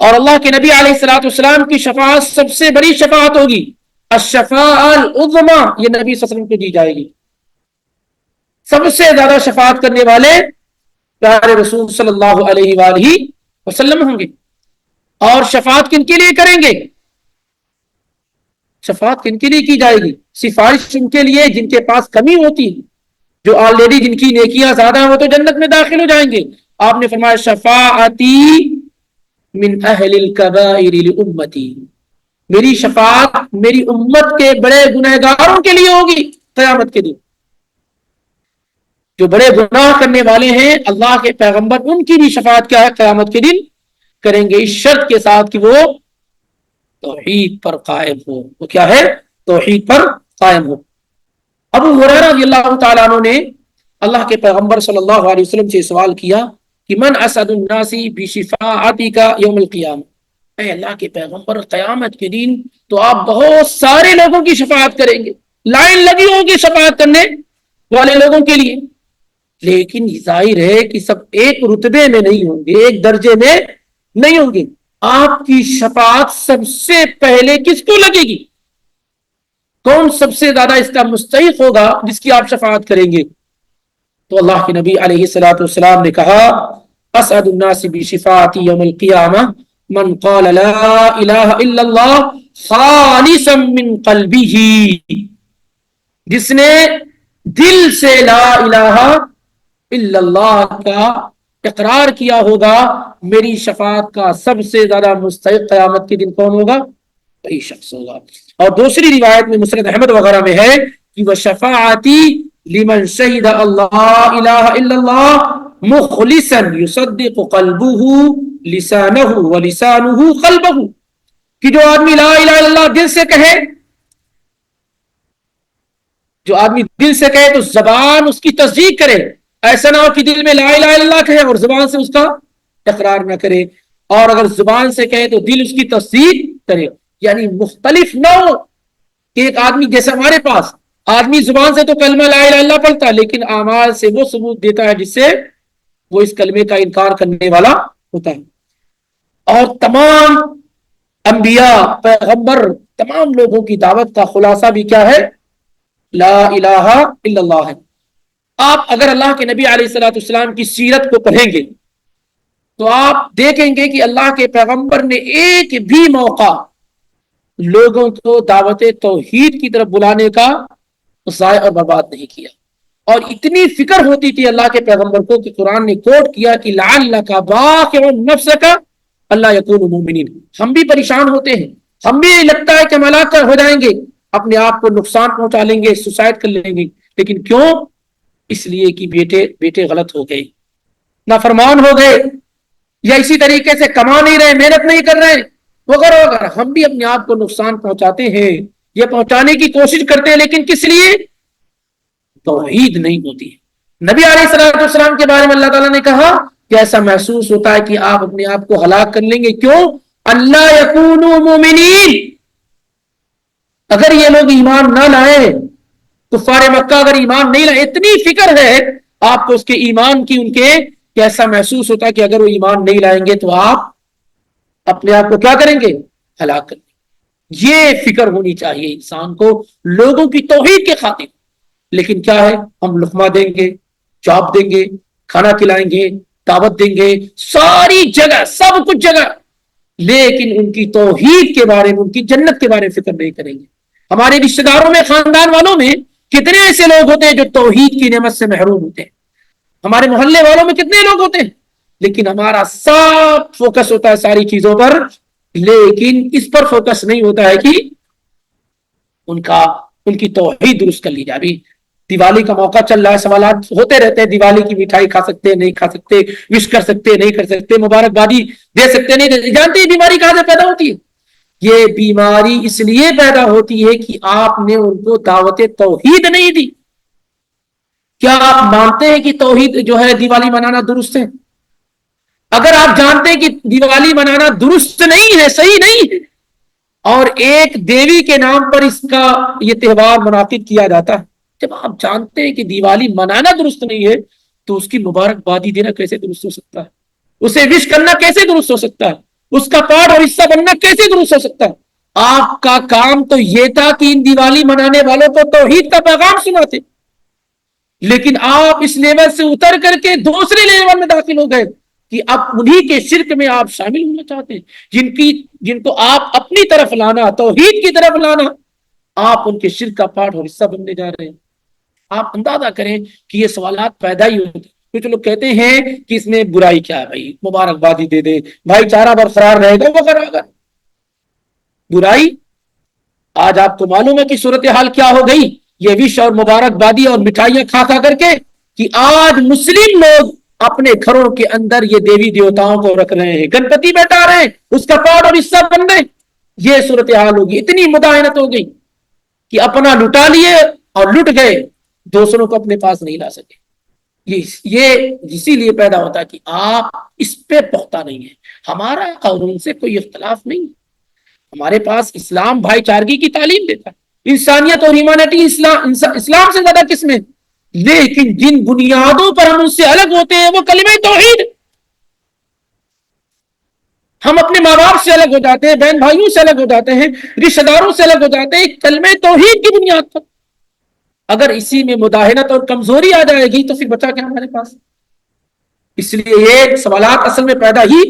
اور اللہ کے نبی علیہ الصلوۃ والسلام کی شفاعت سب سے بڑی شفاعت ہوگی، الشفاعۃ العظمی، یہ نبی صلی اللہ علیہ وسلم کو دی جائے گی۔ سب سے زیادہ شفاعت کرنے والے پیارے رسول صلی اللہ علیہ وآلہ وسلم ہوں گے۔ اور شفاعت کن کے لیے کریں گے؟ شفاعت کن کے لیے کی جائے گی؟ سفارش ان کے لیے جن کے پاس کمی ہوتی ہے، جو آلریڈی جن کی نیکیاں زیادہ ہیں وہ تو جنت میں داخل ہو جائیں گے۔ آپ نے فرمایا شفاعتی من اہل الکبائر لامتی، میری شفاعت میری امت کے بڑے گنہگاروں کے لیے ہوگی قیامت کے دن۔ جو بڑے گناہ کرنے والے ہیں اللہ کے پیغمبر ان کی بھی شفاعت کیا ہے؟ قیامت کے دن کریں گے، اس شرط کے ساتھ کہ وہ توحید پر قائم ہو۔ وہ کیا ہے؟ توحید پر قائم ہو۔ ابو ہریرہ رضی اللہ تعالیٰ عنہ نے اللہ کے پیغمبر صلی اللہ علیہ وسلم سے سوال کیا کہ من اسعد الناس بشفاعتک یوم القیامہ، اے اللہ کے پیغمبر قیامت کے دن تو آپ بہت سارے لوگوں کی شفاعت کریں گے، لائن لگی ہوگی شفاعت کرنے والے لوگوں کے لیے، لیکن ظاہر ہے کہ سب ایک رتبے میں نہیں ہوں گے، ایک درجے میں نہیں ہوں گے۔ آپ کی شفاعت سب سے پہلے کس کو لگے گی؟ کون سب سے زیادہ اس کا مستحق ہوگا جس کی آپ شفاعت کریں گے؟ تو اللہ کے نبی علیہ الصلوۃ والسلام نے کہا اسعد الناس بشفاعتی یوم القیامہ من قال لا الہ الا اللہ خالصا من قلبہ، جس نے دل سے لا الہ الا اللہ کا اقرار کیا ہوگا، میری شفاعت کا سب سے زیادہ مستحق قیامت کے دن کون ہوگا؟ وہی شخص ہوگا۔ اور دوسری روایت میں مسند احمد وغیرہ میں ہے کہ وہ شفاعتی لمن شہد اللہ الہ الا اللہ مخلصا یصدق قلبہ لسانہ ولسانہ قلبہ، کہ جو آدمی لا الہ الا اللہ دل سے کہے، جو آدمی دل سے کہے تو زبان اس کی تصدیق کرے، ایسا نہ ہو کہ دل میں لا الہ الا اللہ کہے اور زبان سے اس کا اقرار نہ کرے، اور اگر زبان سے کہے تو دل اس کی تصدیق کرے۔ یعنی مختلف نہ ہو کہ ایک آدمی جیسے ہمارے پاس آدمی زبان سے تو کلمہ لا الہ الا اللہ پڑھتا ہے لیکن اعمال سے وہ ثبوت دیتا ہے جس سے وہ اس کلمے کا انکار کرنے والا ہوتا ہے۔ اور تمام انبیاء پیغمبر تمام لوگوں کی دعوت کا خلاصہ بھی کیا ہے؟ لا الہ الا اللہ ہے۔ آپ اگر اللہ کے نبی علیہ الصلوۃ والسلام کی سیرت کو پڑھیں گے تو آپ دیکھیں گے کہ اللہ کے پیغمبر نے ایک بھی موقع لوگوں کو دعوت توحید کی طرف بلانے کا ضائع اور برباد نہیں کیا، اور اتنی فکر ہوتی تھی اللہ کے پیغمبر کو کہ قرآن نے کوٹ کیا کہ لعلک باخع نفسک الا یکونوا مؤمنین۔ ہم بھی پریشان ہوتے ہیں، ہم بھی لگتا ہے کہ ہم ہلاک ہو جائیں گے، اپنے آپ کو نقصان پہنچا لیں گے، سوسائڈ کر لیں گے، لیکن کیوں؟ اس لیے کہ بیٹے غلط ہو گئے، نافرمان ہو گئے، یا اسی طریقے سے کما نہیں رہے، محنت نہیں کر رہے وغیرہ وغیرہ۔ ہم بھی اپنے آپ کو نقصان پہنچاتے ہیں، یہ پہنچانے کی کوشش کرتے ہیں، لیکن کس لیے؟ توحید نہیں ہوتی ہے۔ نبی علیہ الصلوۃ والسلام کے بارے میں اللہ تعالیٰ نے کہا کہ ایسا محسوس ہوتا ہے کہ آپ اپنے آپ کو ہلاک کر لیں گے، کیوں؟ اللہ یکونوا مؤمنین، اگر یہ لوگ ایمان نہ لائیں، کفار مکہ اگر ایمان نہیں لائے، اتنی فکر ہے آپ کو اس کے ایمان کی، ان کے کہ ایسا محسوس ہوتا ہے کہ اگر وہ ایمان نہیں لائیں گے تو آپ اپنے آپ کو کیا کریں گے؟ ہلاک کریں گے۔ یہ فکر ہونی چاہیے انسان کو لوگوں کی توحید کے خاطر، لیکن کیا ہے؟ ہم لقمہ دیں گے، جاب دیں گے، کھانا کھلائیں گے، دعوت دیں گے، ساری جگہ سب کچھ جگہ، لیکن ان کی توحید کے بارے میں، ان کی جنت کے بارے میں فکر نہیں کریں گے۔ ہمارے رشتہ داروں میں، خاندان والوں میں کتنے ایسے لوگ ہوتے ہیں جو توحید کی نعمت سے محروم ہوتے ہیں، ہمارے محلے والوں میں کتنے لوگ ہوتے ہیں، لیکن ہمارا سب فوکس ہوتا ہے ساری چیزوں پر، لیکن اس پر فوکس نہیں ہوتا ہے کہ ان کی توحید درست کر لی جائے۔ ابھی دیوالی کا موقع چل رہا ہے، سوالات ہوتے رہتے ہیں، دیوالی کی مٹھائی کھا سکتے نہیں کھا سکتے، وش کر سکتے نہیں کر سکتے، مبارکبادی دے سکتے نہیں دے، جانتے ہیں بیماری کہاں سے پیدا ہوتی ہے؟ یہ بیماری اس لیے پیدا ہوتی ہے کہ آپ نے ان کو دعوت توحید نہیں دی۔ کیا آپ مانتے ہیں کہ توحید جو ہے دیوالی منانا درست ہے؟ اگر آپ جانتے ہیں کہ دیوالی منانا درست نہیں ہے، صحیح نہیں ہے، اور ایک دیوی کے نام پر اس کا یہ تہوار منعقد کیا جاتا ہے، جب آپ جانتے ہیں کہ دیوالی منانا درست نہیں ہے تو اس کی مبارکبادی دینا کیسے درست ہو سکتا ہے؟ اسے وش کرنا کیسے درست ہو سکتا ہے؟ اس کا پارٹ اور حصہ بننا کیسے درست ہو سکتا ہے؟ آپ کا کام تو یہ تھا کہ ان دیوالی منانے والوں کو توحید کا پیغام سناتے، لیکن آپ اس لیول سے اتر کر کے دوسرے لیول میں داخل ہو گئے کہ اب انہی کے شرک میں آپ شامل ہونا چاہتے ہیں، جن کو آپ اپنی طرف لانا، توحید کی طرف لانا، آپ ان کے شرک کا پارٹ اور حصہ بننے جا رہے ہیں۔ آپ اندازہ کریں کہ یہ سوالات پیدا ہی ہوتے، کچھ لوگ کہتے ہیں کہ اس میں برائی کیا ہے، بھائی مبارکبادی دے دے، بھائی چارہ برقرار رہے گا وغیرہ۔ برائی آج آپ کو معلوم ہے کہ صورتحال کیا ہو گئی، یہ وش اور مبارکبادی اور مٹھائیاں کھا کھا کر کے، کہ آج مسلم لوگ اپنے گھروں کے اندر یہ دیوی دیوتاؤں کو رکھ رہے ہیں، گنپتی بیٹھا رہے ہیں، اس کا پارٹ اور حصہ بن رہے ہیں۔ یہ صورتحال ہوگی، اتنی مداحنت ہو گئی کہ اپنا لٹا لیے اور لٹ گئے، دوسروں کو اپنے پاس نہیں لا سکے۔ یہ اسی لیے پیدا ہوتا ہے کہ آپ اس پہ پختہ نہیں ہیں۔ ہمارا اور ان سے کوئی اختلاف نہیں، ہمارے پاس اسلام بھائی چارگی کی تعلیم دیتا ہے، انسانیت اور ہیومینٹی اسلام سے زیادہ قسمیں، لیکن جن بنیادوں پر ہم ان سے الگ ہوتے ہیں وہ کلمہ توحید۔ ہم اپنے ماں باپ سے الگ ہو جاتے ہیں، بہن بھائیوں سے الگ ہو جاتے ہیں، رشتہ داروں سے الگ ہو جاتے ہیں کلمہ توحید کی بنیاد پر۔ اگر اسی میں مداہنت اور کمزوری آ جائے گی تو پھر بچا کیا ہمارے پاس؟ اس لیے یہ سوالات اصل میں پیدا ہی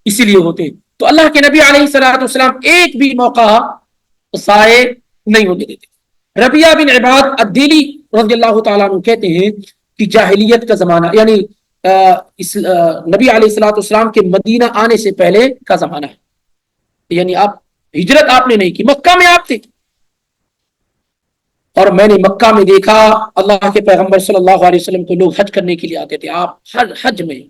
اسی لیے ہوتے ہیں۔ تو اللہ کے نبی علیہ الصلوۃ والسلام ایک بھی موقع ضائع نہیں ہونے دیتے۔ ربیعہ بن عباد الدیلی رضی اللہ تعالیٰ عنہ کہتے ہیں کہ جاہلیت کا زمانہ، یعنی نبی علیہ الصلوۃ والسلام کے مدینہ آنے سے پہلے کا زمانہ ہے، یعنی آپ ہجرت آپ نے نہیں کی، مکہ میں آپ تھے، اور میں نے مکہ میں دیکھا اللہ کے پیغمبر صلی اللہ علیہ وسلم کو لوگ حج کرنے کے لیے آتے تھے۔ آپ حج میں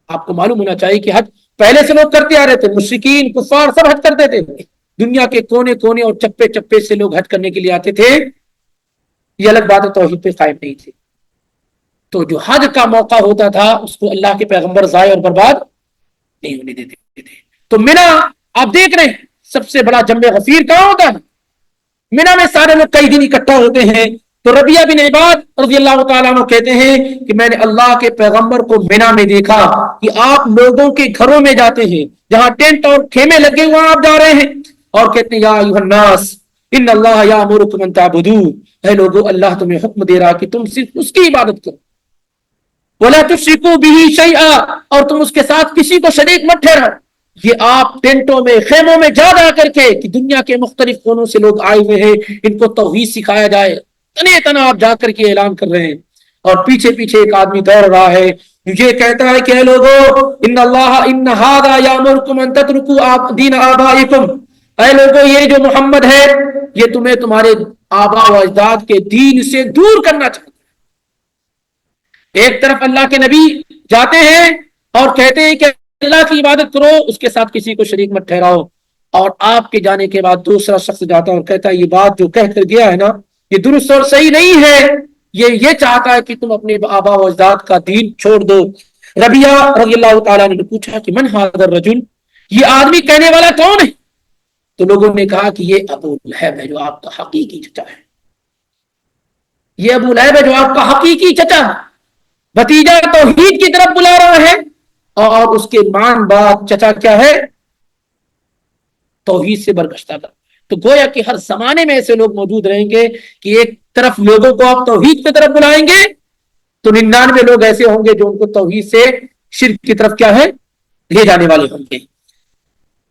آپ کو معلوم ہونا چاہیے کہ حج پہلے سے لوگ کرتے آ رہے تھے، مشرکین کفار سب حج کرتے تھے، دنیا کے کونے کونے اور چپے چپے سے لوگ حج کرنے کے لیے آتے تھے۔ یہ الگ بات ہے، توحید پہ قائم نہیں تھے۔ تو جو حج کا موقع ہوتا تھا اس کو اللہ کے پیغمبر ضائع اور برباد نہیں ہونے دیتے تھے۔ تو مینا آپ دیکھ رہے ہیں سب سے بڑا جنب غفیر کہاں ہوتا ہے؟ مینا میں سارے لوگ کئی دن اکٹھا ہوتے ہیں۔ تو ربیعہ بن عباد رضی اللہ تعالیٰ عنہ کہتے ہیں کہ میں نے اللہ کے پیغمبر کو مینا میں دیکھا کہ آپ لوگوں کے گھروں میں جاتے ہیں، جہاں ٹینٹ اور خیمے لگے وہاں آپ جا رہے ہیں، اور کہتے ہیں یا ایھا الناس ان اللہ یامرکم ان تعبدوا، اے لوگوں اللہ تمہیں حکم دے رہا کہ تم صرف اس کی عبادت کرو، ولا تشرکوا بہ شیئا، اور تم اس کے ساتھ کسی کو شریک مت ٹھہراؤ۔ یہ آپ ٹینٹوں میں خیموں میں جا کر کے کہ دنیا کے مختلف کونوں سے لوگ آئے ہوئے ہیں، ان کو توحید سکھایا جائے، تنے تنا آپ جا کر کے اعلان کر رہے ہیں، اور پیچھے پیچھے ایک آدمی دوڑ رہا ہے یہ کہتا ہے کہ اے لوگوں ان اللہ ان ھذا یامرکم ان تترکوا دین آبائکم، اے لوگوں یہ جو محمد ہے یہ تمہیں تمہارے آبا و اجداد کے دین سے دور کرنا چاہتا ہے۔ ایک طرف اللہ کے نبی جاتے ہیں اور کہتے ہیں کہ اللہ کی عبادت کرو، اس کے ساتھ کسی کو شریک مت ٹھہراؤ، اور آپ کے جانے کے بعد دوسرا شخص جاتا ہے اور کہتا ہے یہ بات جو کہہ کر گیا ہے نا یہ درست اور صحیح نہیں ہے، یہ چاہتا ہے کہ تم اپنے آبا و اجداد کا دین چھوڑ دو۔ ربیعہ رضی اللہ تعالیٰ نے پوچھا کہ من ھذا الرجل، یہ آدمی کہنے والا کون ہے؟ تو لوگوں نے کہا کہ یہ ابو لہب ہے جو آپ کا حقیقی چچا ہے، یہ ابو لہب ہے جو آپ کا حقیقی چچا ہے، بھتیجا توحید کی طرف بلا رہا ہے، اور اس کے مان باپ چچا کیا ہے؟ توحید سے برگشتہ کر۔ تو گویا کہ ہر زمانے میں ایسے لوگ موجود رہیں گے کہ ایک طرف لوگوں کو آپ توحید کی طرف بلائیں گے تو 99 لوگ ایسے ہوں گے جو ان کو توحید سے شرک کی طرف کیا ہے لے جانے والے ہوں گے۔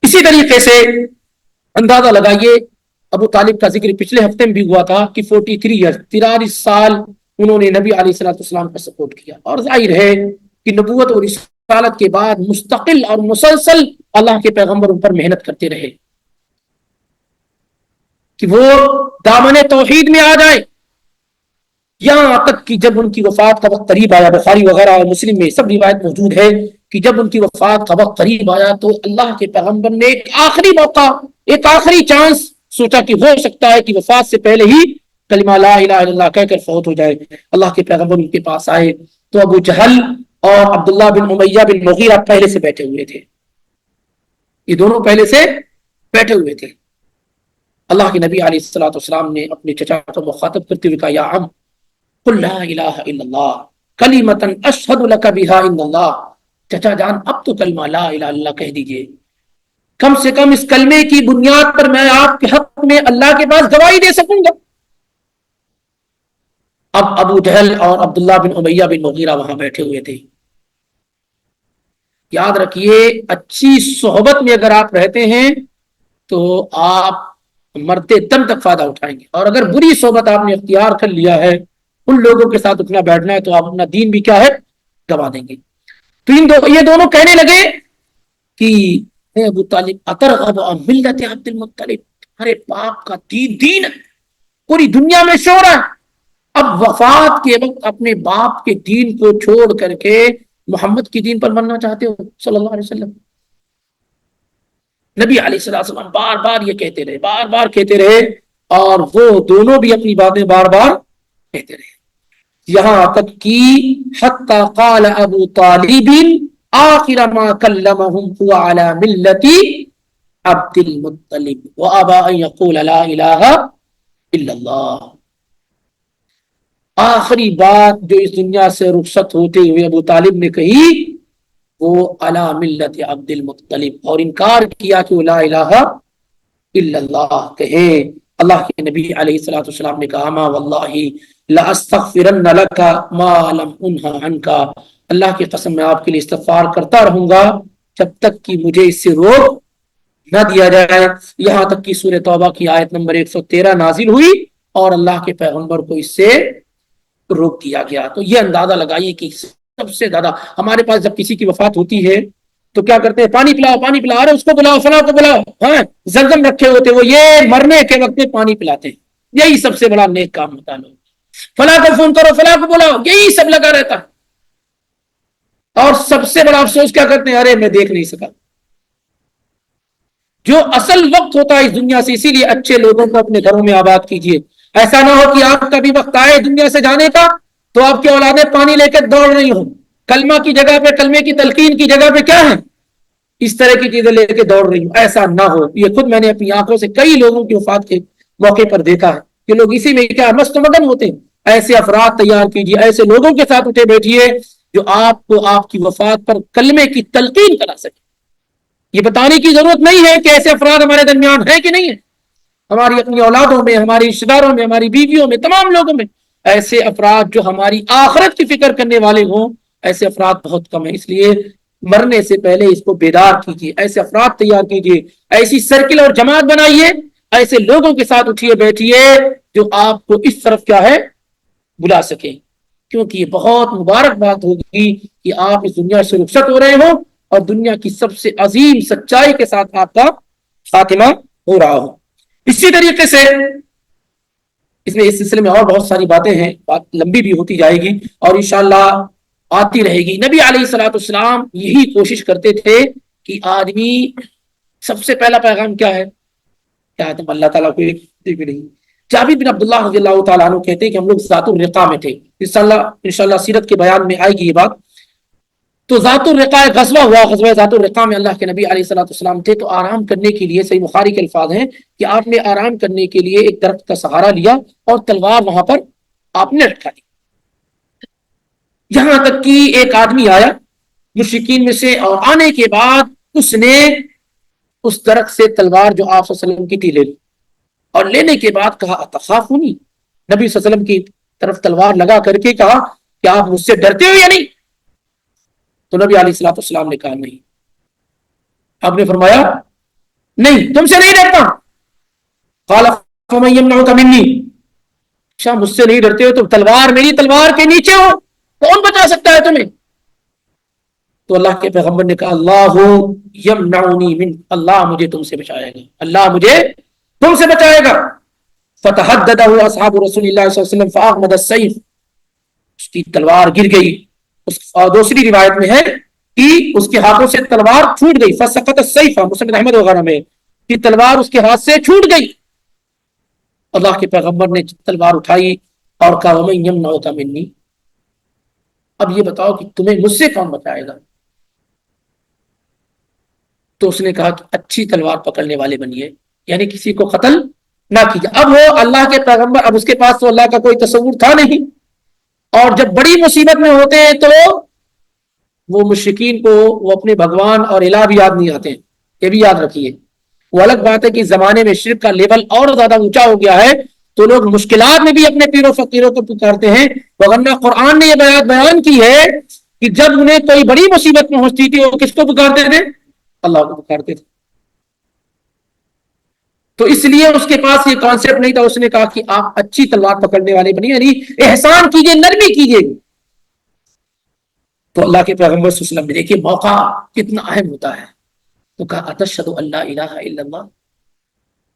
اسی طریقے سے اندازہ لگائیے، ابو طالب کا ذکر پچھلے ہفتے میں بھی ہوا تھا کہ 43 سال انہوں نے نبی علیہ الصلوۃ والسلام کا سپورٹ کیا، اور ظاہر ہے کہ نبوت اور رسالت کے بعد مستقل اور مسلسل اللہ کے پیغمبر ان پر محنت کرتے رہے کہ وہ دامن توحید میں آ جائیں، یہاں تک کہ جب ان کی وفات کا وقت قریب آیا، بخاری وغیرہ اور مسلم میں سب روایت موجود ہے کہ جب ان کی وفات کا وقت قریب آیا تو اللہ کے پیغمبر نے ایک آخری موقع، ایک آخری چانس سوچا کہ ہو سکتا ہے کہ وفات سے پہلے ہی کلمہ لا الہ الا اللہ کہہ کر فوت ہو جائے. اللہ کے پیغمبر ان کے پاس آئے تو ابو جہل اور عبداللہ بن امیہ بن مغیرہ پہلے سے بیٹھے ہوئے تھے. یہ دونوں پہلے سے بیٹھے ہوئے تھے. اللہ کے نبی علیہ الصلوۃ والسلام نے اپنے چچا کو مخاطب کرتے ہوئے کہا یا عم قل لا الہ الا اللہ کلمۃ اشہد لک بہا عند اللہ. چچا جان اب تو کلمہ لا الہ الا اللہ کہہ دیجئے, کم سے کم اس کلمے کی بنیاد پر میں آپ کے حق میں اللہ کے پاس گواہی دے سکوں گا. اب ابو جہل اور عبداللہ بن امیہ بن مغیرہ وہاں بیٹھے ہوئے تھے. یاد رکھیے اچھی صحبت میں اگر آپ رہتے ہیں تو آپ مرتے دم تک فائدہ اٹھائیں گے, اور اگر بری صحبت آپ نے اختیار کر لیا ہے, ان لوگوں کے ساتھ اٹھنا بیٹھنا ہے, تو آپ اپنا دین بھی کیا ہے گوا دیں گے. تو یہ دونوں کہنے لگے کہ اے ابو طالب اترغب عن ملت عبد المطلب, ارے باپ کا دین پوری دنیا میں شور ہے, اب وفات کے وقت اپنے باپ کے دین کو چھوڑ کر کے محمد کی دین پر مرنا چاہتے ہو صلی اللہ علیہ وسلم. نبی علیہ السلام بار بار کہتے رہے اور وہ دونوں بھی اپنی باتیں بار بار کہتے رہے, یہاں تک کہ حتی قال ابو طالب آخر ما کلمہم هو علی ملت عبد المطلب وابا ان یقول لا الہ الا اللہ. آخری بات جو اس دنیا سے رخصت ہوتے ہوئے ابو طالب نے کہی وہ علی ملت عبد المطلب, اور انکار کیا کہ وہ لا الہ الا اللہ کہے. اللہ کے نبی علیہ الصلوۃ والسلام نے کہا ما واللہ لاستغفرن لک ما لم انہ عنک, اللہ کی قسم میں آپ کے لیے استغفار کرتا رہوں گا جب تک کہ مجھے اس سے روک نہ دیا جائے. یہاں تک کہ سورہ توبہ کی آیت نمبر 113 نازل ہوئی اور اللہ کے پیغمبر کو اس سے روک دیا گیا. تو یہ اندازہ لگائیے کہ سب سے زیادہ ہمارے پاس جب کسی کی وفات ہوتی ہے تو کیا کرتے ہیں, پانی پلاؤ, ارے اس کو بلاؤ, فلاں کو بلاؤ, ہاں زمزم رکھے ہوتے وہ یہ مرنے کے وقت میں پانی پلاتے ہیں. یہی سب سے بڑا نیک کام ہوتا ہے. فلاں کو فون کرو, فلاں کو بلاؤ, یہی سب لگا رہتا. اور سب سے بڑا افسوس کیا کرتے ہیں, ارے میں دیکھ نہیں سکا. جو اصل وقت ہوتا ہے اس دنیا سے, اسی لیے اچھے لوگوں کو اپنے گھروں میں آباد کیجیے. ایسا نہ ہو کہ آپ کا بھی وقت آئے دنیا سے جانے کا تو آپ کی اولادیں پانی لے کے دوڑ رہی ہوں, کلمہ کی جگہ پہ, کلمے کی تلقین کی جگہ پہ کیا ہے, اس طرح کی چیزیں لے کے دوڑ رہی ہوں. ایسا نہ ہو. یہ خود میں نے اپنی آنکھوں سے کئی لوگوں کی وفات کے موقع پر دیکھا ہے کہ لوگ اسی میں کیا مست مگن ہوتے ہیں. ایسے افراد تیار کیجیے, ایسے لوگوں کے ساتھ اٹھے بیٹھیے جو آپ کو آپ کی وفات پر کلمے کی تلقین کرا سکے. یہ بتانے کی ضرورت نہیں ہے کہ ایسے افراد ہمارے درمیان ہیں کہ نہیں ہے, ہماری اپنی اولادوں میں, ہماری رشتے داروں میں, ہماری بیویوں میں, تمام لوگوں میں ایسے افراد جو ہماری آخرت کی فکر کرنے والے ہوں, ایسے افراد بہت کم ہیں. اس لیے مرنے سے پہلے اس کو بیدار کیجیے, ایسے افراد تیار کیجیے, ایسی سرکل اور جماعت بنائیے, ایسے لوگوں کے ساتھ اٹھیے بیٹھیے جو آپ کو اس طرف کیا ہے بلا سکیں, کیونکہ یہ بہت مبارک بات ہوگی کہ آپ اس دنیا سے رخصت ہو رہے ہوں اور دنیا کی سب سے عظیم سچائی کے ساتھ آپ کا خاتمہ ہو رہا ہو. اسی طریقے سے اس میں اس سلسلے میں اور بہت ساری باتیں ہیں, بات لمبی بھی ہوتی جائے گی اور انشاءاللہ آتی رہے گی. نبی علیہ الصلوۃ والسلام یہی کوشش کرتے تھے کہ آدمی سب سے پہلا پیغام کیا ہے, کیا ہے, اللہ تعالیٰ کو ایک نہیں. جابر بن عبداللہ رضی اللہ تعالیٰ عنہ کہتے ہیں کہ ہم لوگ ذات الرقا میں تھے. انشاءاللہ سیرت کے بیان میں آئے گی یہ بات. تو ذات الرقا غزوہ ہوا, غزوہ ذات الرقا میں اللہ کے نبی علیہ الصلوۃ والسلام تھے. تو آرام کرنے کے لیے, صحیح بخاری کے الفاظ ہیں کہ آپ نے آرام کرنے کے لیے ایک درخت کا سہارا لیا اور تلوار وہاں پر آپ نے لٹکا دی. یہاں تک کہ ایک آدمی آیا مشرکین میں سے, اور آنے کے بعد اس نے اس درخت سے تلوار جو آپ صلی اللہ علیہ وسلم کی تھی لے لی, اور لینے کے بعد کہا اتخافونی, نبی صلی اللہ علیہ وسلم کی طرف تلوار لگا کر کے کہا کہ آپ مجھ سے ڈرتے ہو یا نہیں. تو نبی علیہ الصلوۃ والسلام نے کہا نہیں. آپ نے فرمایا نہیں, تم سے نہیں ڈرتا. قال فمن يمنعك مني, شاہ مجھ سے نہیں ڈرتے ہو تو تلوار میری تلوار کے نیچے ہو, کون بچا سکتا ہے تمہیں. تو اللہ کے پیغمبر نے کہا اللہ یمنعنی من, اللہ مجھے تم سے بچائے گا, اللہ مجھے تم سے بچائے گا. فتحددہ اصحاب رسول اللہ صلی اللہ علیہ وسلم فاغمد السیف, اس کی تلوار گر گئی. اور دوسری روایت میں ہے کہ اس کے ہاتھوں سے تلوار چھوٹ گئی. فسقط السیف, مسند احمد وغیرہ میں کہ تلوار اس کے ہاتھ سے چھوٹ گئی. اللہ کے پیغمبر نے تلوار اٹھائی اور کہا وَمَن يَمْنَعُكَ مِنِّي، اب یہ بتاؤ کہ تمہیں مجھ سے کون بچائے گا؟ تو اس نے کہا کہ اچھی تلوار پکڑنے والے بنیے، یعنی کسی کو قتل نہ کیجیے۔ اب وہ اللہ کے پیغمبر، اب اس کے پاس تو اللہ کا کوئی تصور تھا نہیں، اور جب بڑی مصیبت میں ہوتے ہیں تو وہ مشرکین کو وہ اپنے بھگوان اور الہ بھی یاد نہیں آتے ہیں، یہ بھی یاد رکھیے۔ وہ الگ بات ہے کہ زمانے میں شرک کا لیول اور زیادہ اونچا ہو گیا ہے تو لوگ مشکلات میں بھی اپنے پیر و فقیروں کو پکارتے ہیں، وگرنہ قرآن نے یہ بیان کی ہے کہ جب انہیں کوئی بڑی مصیبت پہنچتی تھی وہ کس کو پکارتے تھے؟ اللہ کو پکارتے تھے۔ تو اس لیے اس کے پاس یہ کانسیپٹ نہیں تھا، اس نے کہا کہ آپ اچھی تلوار پکڑنے والے بنیے، یعنی احسان کیجیے، نرمی کیجیے۔ تو اللہ کے پیغمبر صلی اللہ علیہ وسلم نے دیکھیے موقع کتنا اہم ہوتا ہے، تو کہا اتشہد ان لا الہ الا اللہ،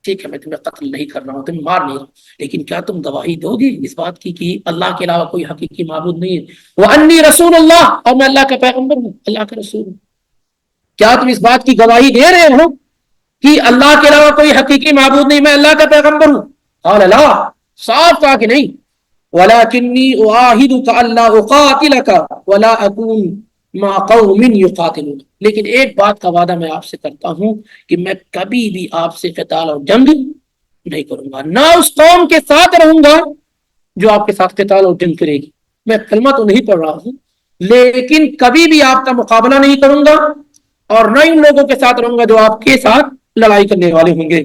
ٹھیک ہے میں تمہیں قتل نہیں کر رہا ہوں، تمہیں مار نہیں رہا ہوں، لیکن کیا تم گواہی دو گے اس بات کی کہ اللہ کے علاوہ کوئی حقیقی معبود نہیں ہے، وانی رسول اللہ، اور میں اللہ کا پیغمبر ہوں، اللہ کا رسول ہوں، کیا تم اس بات کی گواہی دے رہے ہو کہ اللہ کے علاوہ کوئی حقیقی معبود نہیں، میں اللہ کا پیغمبر ہوں؟ قال لا، صاف کہا کہ نہیں، ولکنی اعاہدک الا اقاتلک ولا اکون مع قوم یقاتلون، لیکن ایک بات کا وعدہ میں آپ سے کرتا ہوں کہ میں کبھی بھی آپ سے قتال اور جنگ نہیں کروں گا، نہ اس قوم کے ساتھ رہوں گا جو آپ کے ساتھ قتال اور جنگ کرے گی، میں کلمہ تو نہیں پڑھ رہا ہوں لیکن کبھی بھی آپ کا مقابلہ نہیں کروں گا، اور نہ ان لوگوں کے ساتھ رہوں گا جو آپ کے ساتھ لڑائی کرنے والے ہوں گے۔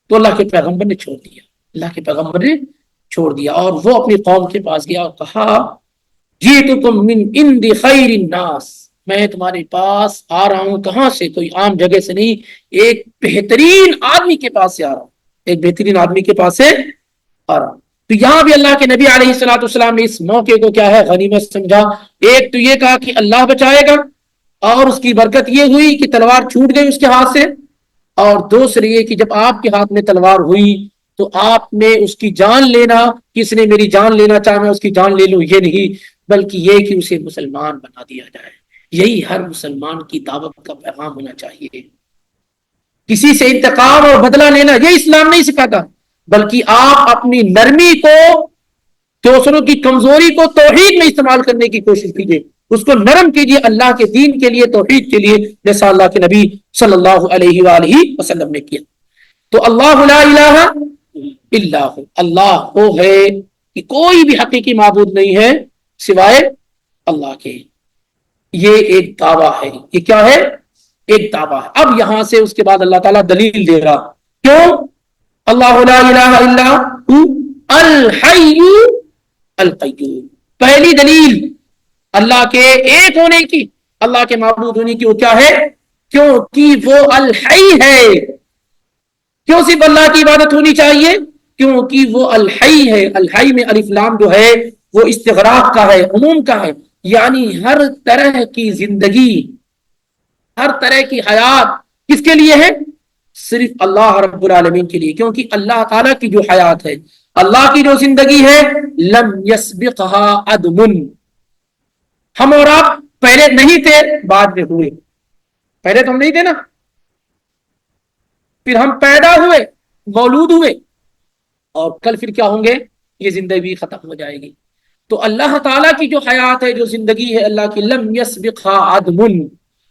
تو اللہ کے پیغمبر نے چھوڑ دیا، اللہ کے پیغمبر نے چھوڑ دیا، اور وہ اپنی قوم کے پاس گیا اور کہا جئتکم من عند خیر الناس، میں تمہارے پاس آ رہا ہوں، کہاں سے؟ کوئی عام جگہ سے نہیں، ایک بہترین آدمی کے پاس سے آ رہا ہوں، ایک بہترین آدمی کے پاس سے آ رہا ہوں۔ تو یہاں بھی اللہ کے نبی علیہ الصلوۃ والسلام نے اس موقع کو کیا ہے؟ غنیمت سمجھا۔ ایک تو یہ کہا کہ اللہ بچائے گا، اور اس کی برکت یہ ہوئی کہ تلوار چھوٹ گئی اس کے ہاتھ سے، اور دوسری یہ کہ جب آپ کے ہاتھ میں تلوار ہوئی تو آپ نے اس کی جان لینا، کس نے میری جان لینا چاہے میں اس کی جان لے لوں، یہ نہیں، بلکہ یہ کہ اسے مسلمان بنا دیا جائے۔ یہی ہر مسلمان کی دعوت کا پیغام ہونا چاہیے۔ کسی سے انتقام اور بدلہ لینا یہ اسلام نہیں سکھاتا، بلکہ آپ اپنی نرمی کو، دوسروں کی کمزوری کو توحید میں استعمال کرنے کی کوشش کیجیے، اس کو نرم کیجیے اللہ کے دین کے لیے، توحید کے لیے، جیسا اللہ کے نبی صلی اللہ علیہ وآلہ وسلم نے کیا۔ تو اللہ لا الہ الا ہو، اللہ وہ ہے کہ کوئی بھی حقیقی معبود نہیں ہے سوائے اللہ کے۔ یہ ایک دعویٰ ہے، یہ کیا ہے؟ ایک دعویٰ ہے۔ اب یہاں سے اس کے بعد اللہ تعالیٰ دلیل دے رہا، کیوں؟ اللہ لا الہ الا ہو الحی القیوم، پہلی دلیل اللہ کے ایک ہونے کی، اللہ کے معبود ہونے کی، وہ کیا ہے؟ کیونکہ وہ الحی ہے۔ کیوں صرف اللہ کی عبادت ہونی چاہیے؟ کیونکہ وہ الحی ہے۔ الحی میں الف لام جو ہے وہ استغراق کا ہے، عموم کا ہے، یعنی ہر طرح کی زندگی، ہر طرح کی حیات کس کے لیے ہے؟ صرف اللہ رب العالمین کے لیے، کیونکہ اللہ تعالیٰ کی جو حیات ہے، اللہ کی جو زندگی ہے، لم یسبقها عدم، ہم اور آپ پہلے نہیں تھے، بعد میں ہوئے، پہلے تو ہم نہیں تھے نا، پھر ہم پیدا ہوئے، مولود ہوئے، اور کل پھر کیا ہوں گے؟ یہ زندگی ختم ہو جائے گی۔ تو اللہ تعالیٰ کی جو حیات ہے، جو زندگی ہے اللہ کی، لم یسبقها عدم،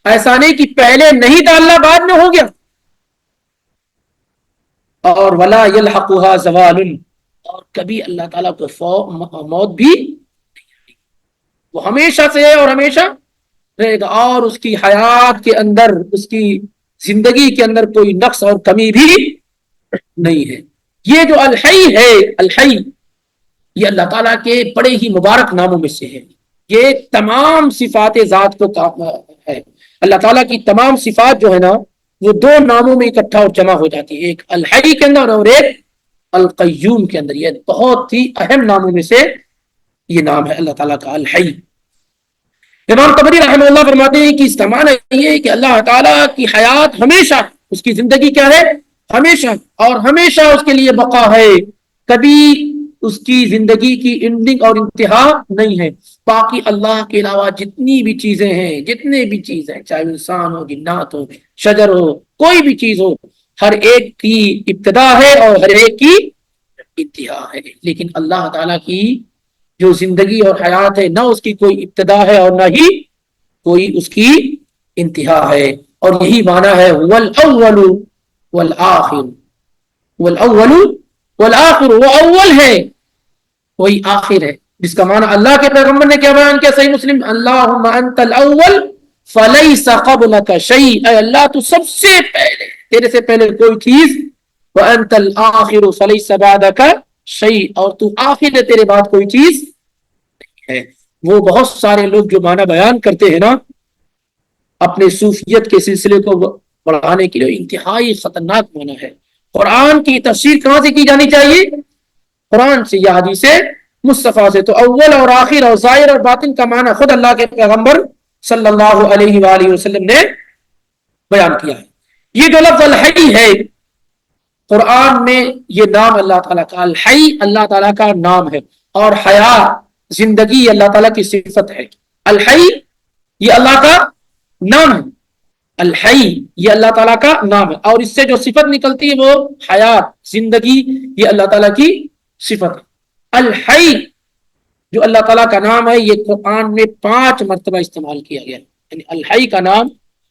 ایسا نہیں کہ پہلے نہیں تھا اللہ بعد میں ہو گیا، اور ولا یلحقها زوال، اور کبھی اللہ تعالیٰ کو موت بھی، وہ ہمیشہ سے ہے اور ہمیشہ رہے گا، اور اس کی حیات کے اندر، اس کی زندگی کے اندر کوئی نقص اور کمی بھی نہیں ہے۔ یہ جو الحی ہے، الحی یہ اللہ تعالیٰ کے بڑے ہی مبارک ناموں میں سے ہے، یہ تمام صفات ذات کو ہے، اللہ تعالیٰ کی تمام صفات جو ہے نا وہ دو ناموں میں اکٹھا اور جمع ہو جاتی ہے، ایک الحی کے اندر اور ایک القیوم کے اندر۔ یہ بہت ہی اہم ناموں میں سے یہ نام ہے اللہ تعالیٰ کا الحی۔ امام طبری رحمہ اللہ فرماتے ہیں کہ اس کا معنی یہ ہے کہ اللہ تعالیٰ کی حیات ہمیشہ، اس کی زندگی کیا ہے؟ ہمیشہ، اور ہمیشہ اس کے لیے بقا ہے، کبھی اس کی زندگی کی انڈنگ اور انتہا نہیں ہے۔ باقی اللہ کے علاوہ جتنی بھی چیزیں ہیں، جتنے بھی چیز ہیں، چاہے انسان ہو، جنات ہو، شجر ہو، کوئی بھی چیز ہو، ہر ایک کی ابتدا ہے اور ہر ایک کی انتہا ہے، لیکن اللہ تعالیٰ کی جو زندگی اور حیات ہے نہ اس کی کوئی ابتدا ہے اور نہ ہی کوئی اس کی انتہا ہے، اور یہی معنی ہے والاول والآخر، والاول والآخر، وہ اول ہے وہی آخر ہے، جس کا معنی اللہ کے پیغمبر نے کیا بیان کیا صحیح مسلم، اللہم انت الاول فلیس قبلک شیء، اے اللہ تو سب سے پہلے، تیرے سے پہلے کوئی چیز، وانت الاخر فلیس بعدک شیء، اور تو آخر ہے، تیرے بعد کوئی چیز ہے۔ وہ بہت سارے لوگ جو معنی بیان کرتے ہیں نا اپنے صوفیت کے سلسلے کو بڑھانے کے لیے، انتہائی خطرناک معنی ہے۔ قرآن کی تفسیر کہاں سے کی جانی چاہیے؟ قرآن سے یا حدیث مصطفیٰ سے۔ تو اول اور آخر اور ظاہر اور باطن کا معنی خود اللہ کے پیغمبر صلی اللہ علیہ وآلہ وسلم نے بیان کیا ہے۔ یہ جو لفظ الحی ہے قرآن میں، یہ نام اللہ تعالیٰ کا، الحی اللہ تعالیٰ کا نام ہے، اور حیات زندگی اللہ تعالیٰ کی صفت ہے۔ الحی یہ اللہ کا نام ہے، الحی یہ اللہ تعالیٰ کا نام ہے، اور اس سے جو صفت نکلتی ہے وہ حیات زندگی، یہ اللہ تعالیٰ کی صفت ہے۔ الحی جو اللہ تعالیٰ کا نام ہے یہ قرآن میں 5 مرتبہ استعمال کیا گیا، یعنی الحی کا نام،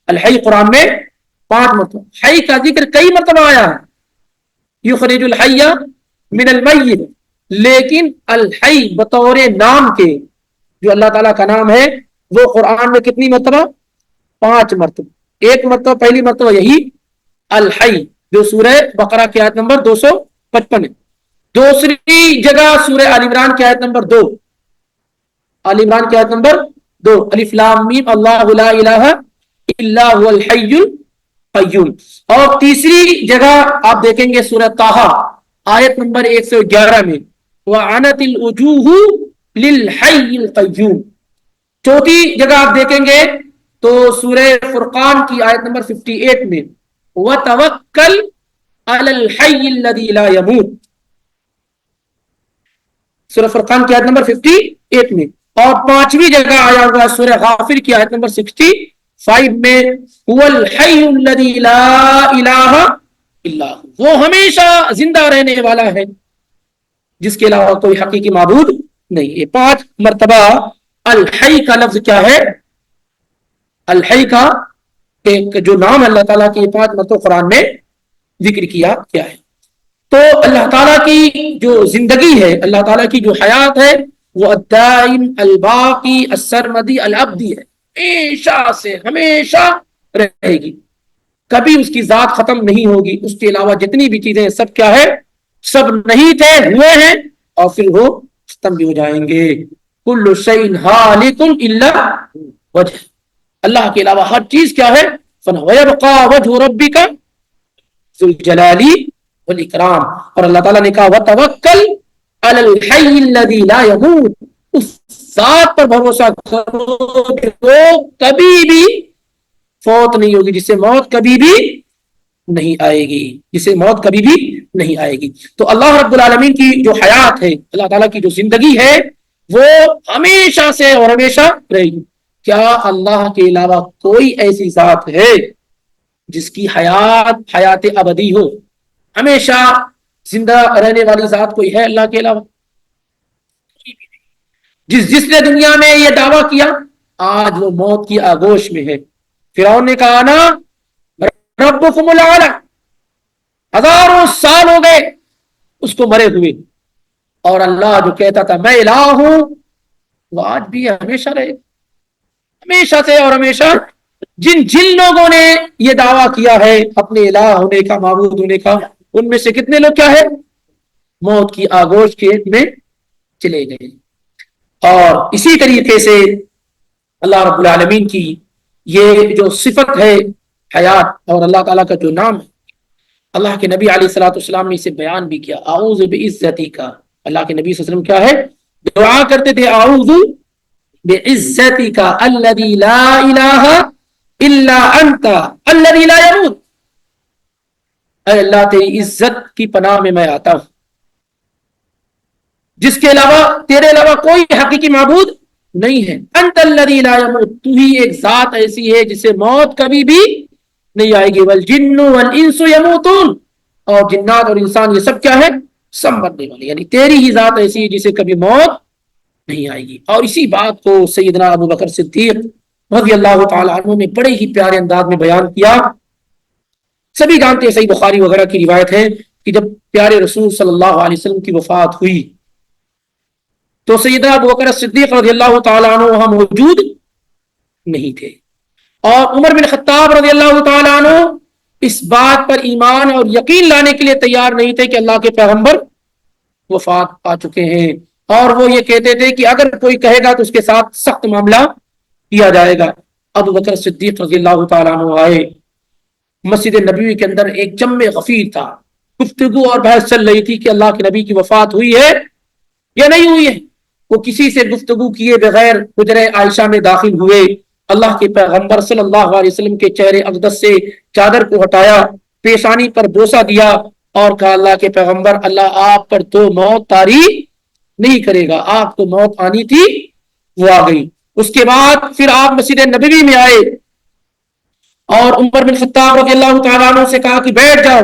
الحی قرآن میں 5 مرتبہ، حی کا ذکر کئی مرتبہ آیا ہے، یخرج الحی من المیت، لیکن الحی بطور نام کے جو اللہ تعالیٰ کا نام ہے وہ قرآن میں کتنی مرتبہ؟ 5 مرتبہ۔ ایک مرتبہ، پہلی مرتبہ یہی الحی جو سورہ بقرہ کی آیت نمبر 255 ہے، دوسری جگہ سورہ آل عمران کی آیت نمبر 2، آل عمران کی آیت نمبر 2، الف لام میم اللہ لا الہ الا هو الحی القیوم، اور تیسری جگہ آپ دیکھیں گے سورہ طٰہٰ آیت نمبر 111 میں وعنت الوجوہ للحی القیوم، چوتھی جگہ آپ دیکھیں گے تو سورہ فرقان کی آیت نمبر 58 میں وتوکل علی الحی الذی لا یموت، سورہ فرقان کی آیت نمبر 58 میں، اور 5ویں جگہ آیا ہوا سورہ غافر کی آیت نمبر 65 میں هو الحی الذی لا الہ الا هو، وہ ہمیشہ زندہ رہنے والا ہے جس کے علاوہ کوئی حقیقی معبود نہیں۔ یہ 5 مرتبہ الحی کا لفظ کیا ہے؟ الحی کا ایک جو نام اللہ تعالیٰ کی 5 مرتبہ قرآن میں ذکر کیا گیا ہے۔ تو اللہ تعالیٰ کی جو زندگی ہے، اللہ تعالیٰ کی جو حیات ہے، وہ الدائم الباقی السرمدی الابدی ہے، ہمیشہ سے ہمیشہ رہے گی، کبھی اس کی ذات ختم نہیں ہوگی، اس کے علاوہ جتنی بھی چیزیں سب کیا ہے؟ سب نہیں تھے، ہوئے ہیں، اور پھر وہ ختم بھی ہو جائیں گے۔ کل شیء ہالک الا وجہ، اللہ کے علاوہ ہر چیز کیا ہے؟ فنا، ویبقى وجہ ربک ذو الجلال والاکرام، اور اللہ تعالیٰ نے کہا وتوکل علی الحی الذی لا یموت، اس ذات پر بھروسہ کرو کہ وہ کبھی بھی فوت نہیں ہوگی، جسے موت کبھی بھی نہیں آئے گی، جسے موت کبھی بھی نہیں آئے گی۔ تو اللہ رب العالمین کی جو حیات ہے، اللہ تعالیٰ کی جو زندگی ہے، وہ ہمیشہ سے اور ہمیشہ رہے گی۔ کیا اللہ کے علاوہ کوئی ایسی ذات ہے جس کی حیات ابدی ہو، ہمیشہ زندہ رہنے والی ذات کوئی ہے اللہ کے علاوہ؟ جس نے دنیا میں یہ دعویٰ کیا آج وہ موت کی آگوش میں ہے۔ فرعون نے کہا نا ربکم الاعلی، ہزاروں سال ہو گئے اس کو مرے ہوئے، اور اللہ جو کہتا تھا میں الہ ہوں، وہ آج بھی ہمیشہ رہے، ہمیشہ سے اور ہمیشہ۔ جن لوگوں نے یہ دعویٰ کیا ہے اپنے الہ ہونے کا، معبود ہونے کا، ان میں سے کتنے لوگ کیا ہے؟ موت کی آگوش کے میں چلے گئے۔ اور اسی طریقے سے اللہ رب العالمین کی یہ جو صفت ہے حیات، اور اللہ تعالیٰ کا جو نام ہے، اللہ کے نبی علیہ الصلوۃ والسلام نے اسے بیان بھی کیا، اعوذ بعزتی کا۔ اللہ کے نبی صلی اللہ علیہ وسلم کیا ہے؟ دعا کرتے تھے اعوذ بعزتی کا الذی لا الہ الا انت الذی لا یموت، اے اللہ تیری عزت کی پناہ میں آتا ہوں جس کے علاوہ، تیرے علاوہ کوئی حقیقی معبود نہیں ہے، انت الذی لا یموت، تو ہی ایک ذات ایسی ہے جسے موت کبھی بھی نہیں آئے گی. والجن والانس یموتون, اور جنات اور انسان یہ سب کیا ہے, سب مرنے والے. یعنی تیری ہی ذات ایسی ہے جسے کبھی موت نہیں آئے گی. اور اسی بات کو سیدنا ابو بکر صدیق رضی اللہ تعالی عنہ نے بڑے ہی پیارے انداز میں بیان کیا. سبھی جانتے ہیں, صحیح بخاری وغیرہ کی روایت ہے کہ جب پیارے رسول صلی اللہ علیہ وسلم کی وفات ہوئی تو سیدنا ابو بکر صدیق رضی اللہ تعالی عنہ وہاں موجود نہیں تھے, اور عمر بن خطاب رضی اللہ تعالی عنہ اس بات پر ایمان اور یقین لانے کے لیے تیار نہیں تھے کہ اللہ کے پیغمبر وفات پا چکے ہیں, اور وہ یہ کہتے تھے کہ اگر کوئی کہے گا تو اس کے ساتھ سخت معاملہ کیا جائے گا. ابو بکر صدیق رضی اللہ تعالیٰ عنہ آئے. مسجد نبوی کے اندر ایک جم غفیر تھا, گفتگو اور بحث چل رہی تھی کہ اللہ کے نبی کی وفات ہوئی ہے یا نہیں ہوئی ہے. وہ کسی سے گفتگو کیے بغیر حجرہ عائشہ میں داخل ہوئے. اللہ کے پیغمبر صلی اللہ علیہ وسلم کے چہرے اقدس سے چادر کو ہٹایا, پیشانی پر بوسہ دیا اور کہا, اللہ کے پیغمبر, اللہ آپ پر تو موت طاری نہیں کرے گا, آپ کو موت آنی تھی وہ آ گئی. اس کے بعد پھر آپ مسجد نبوی میں آئے اور عمر بن خطاب رضی اللہ تعالیٰ عنہ سے کہا کہ بیٹھ جاؤ,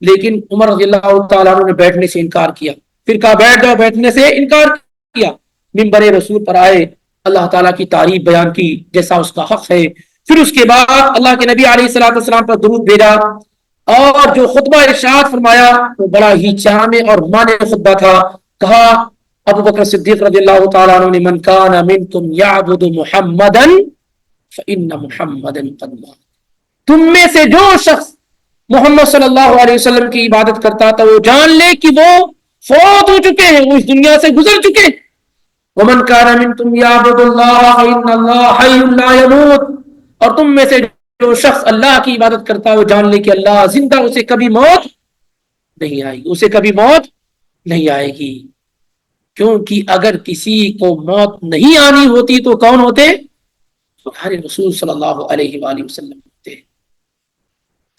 لیکن عمر رضی اللہ تعالیٰ عنہ نے بیٹھنے سے انکار کیا. پھر کہا بیٹھ جاؤ, بیٹھنے سے انکار کیا. منبر رسول پر آئے, اللہ تعالیٰ کی تعریف بیان کی جیسا اس کا حق ہے. پھر اس کے بعد اللہ کے نبی علیہ الصلوۃ والسلام پر درود بھیجا, اور جو خطبہ ارشاد فرمایا وہ بڑا ہی جامع اور معنی خطبہ تھا. کہا ابو بکر صدیق رضی اللہ تعالیٰ عنہ نے, من کان منکم یعبد محمدا فإن محمدا قد مات, تم میں سے جو شخص محمد صلی اللہ علیہ وسلم کی عبادت کرتا تھا وہ جان لے کہ وہ فوت ہو چکے ہیں, وہ اس دنیا سے گزر چکے. ومن کان منکم یعبد اللہ فإن اللہ حی لا یموت, اور تم میں سے جو شخص اللہ کی عبادت کرتا ہے وہ جان لے کہ اللہ زندہ, اسے کبھی موت نہیں آئے گی, اسے کبھی موت نہیں آئے گی. کیونکہ اگر کسی کو موت نہیں آنی ہوتی تو کون ہوتے؟ ہمارے رسول صلی اللہ علیہ وآلہ وسلم ہوتے.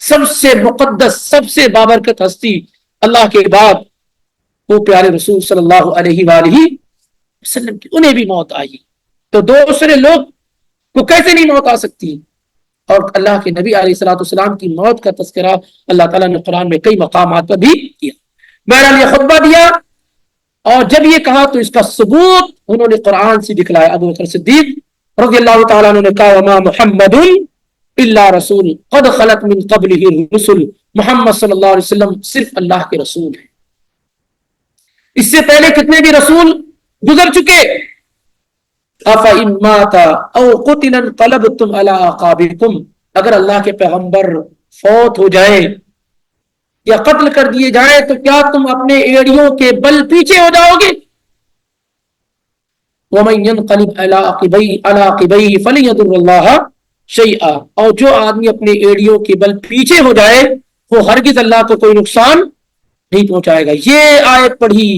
سب سے مقدس, سب سے بابرکت ہستی اللہ کے بعد وہ پیارے رسول صلی اللہ علیہ وآلہ وسلم کی, انہیں بھی موت آئی. تو دوسرے لوگ کو کیسے نہیں موت آ سکتی؟ اور اللہ کے نبی علیہ الصلوۃ والسلام کی موت کا تذکرہ اللہ تعالیٰ نے قرآن میں کئی مقامات پر بھی کیا. بہرحال یہ خطبہ دیا, اور جب یہ کہا تو اس کا ثبوت انہوں نے قرآن سے دکھلایا. ابو بکر صدیق رضی اللہ تعالیٰ عنہ نے کہا, وما محمد الا رسول قد خلت من قبلہ الرسل, محمد صلی اللہ علیہ وسلم صرف اللہ کے رسول ہیں, اس سے پہلے کتنے بھی رسول گزر چکے. افإن مات او قتل انقلبتم علی اعقابکم, اگر اللہ کے پیغمبر فوت ہو جائیں یا قتل کر دیے جائیں تو کیا تم اپنے ایڑیوں کے بل پیچھے ہو جاؤ گے؟ ومن ينقلب على عقبيه فلن يضر الله شيئا, اور جو آدمی اپنے ایڑیوں کے بل پیچھے ہو جائے وہ ہرگز اللہ کو کوئی نقصان نہیں پہنچائے گا. یہ آیت پڑھی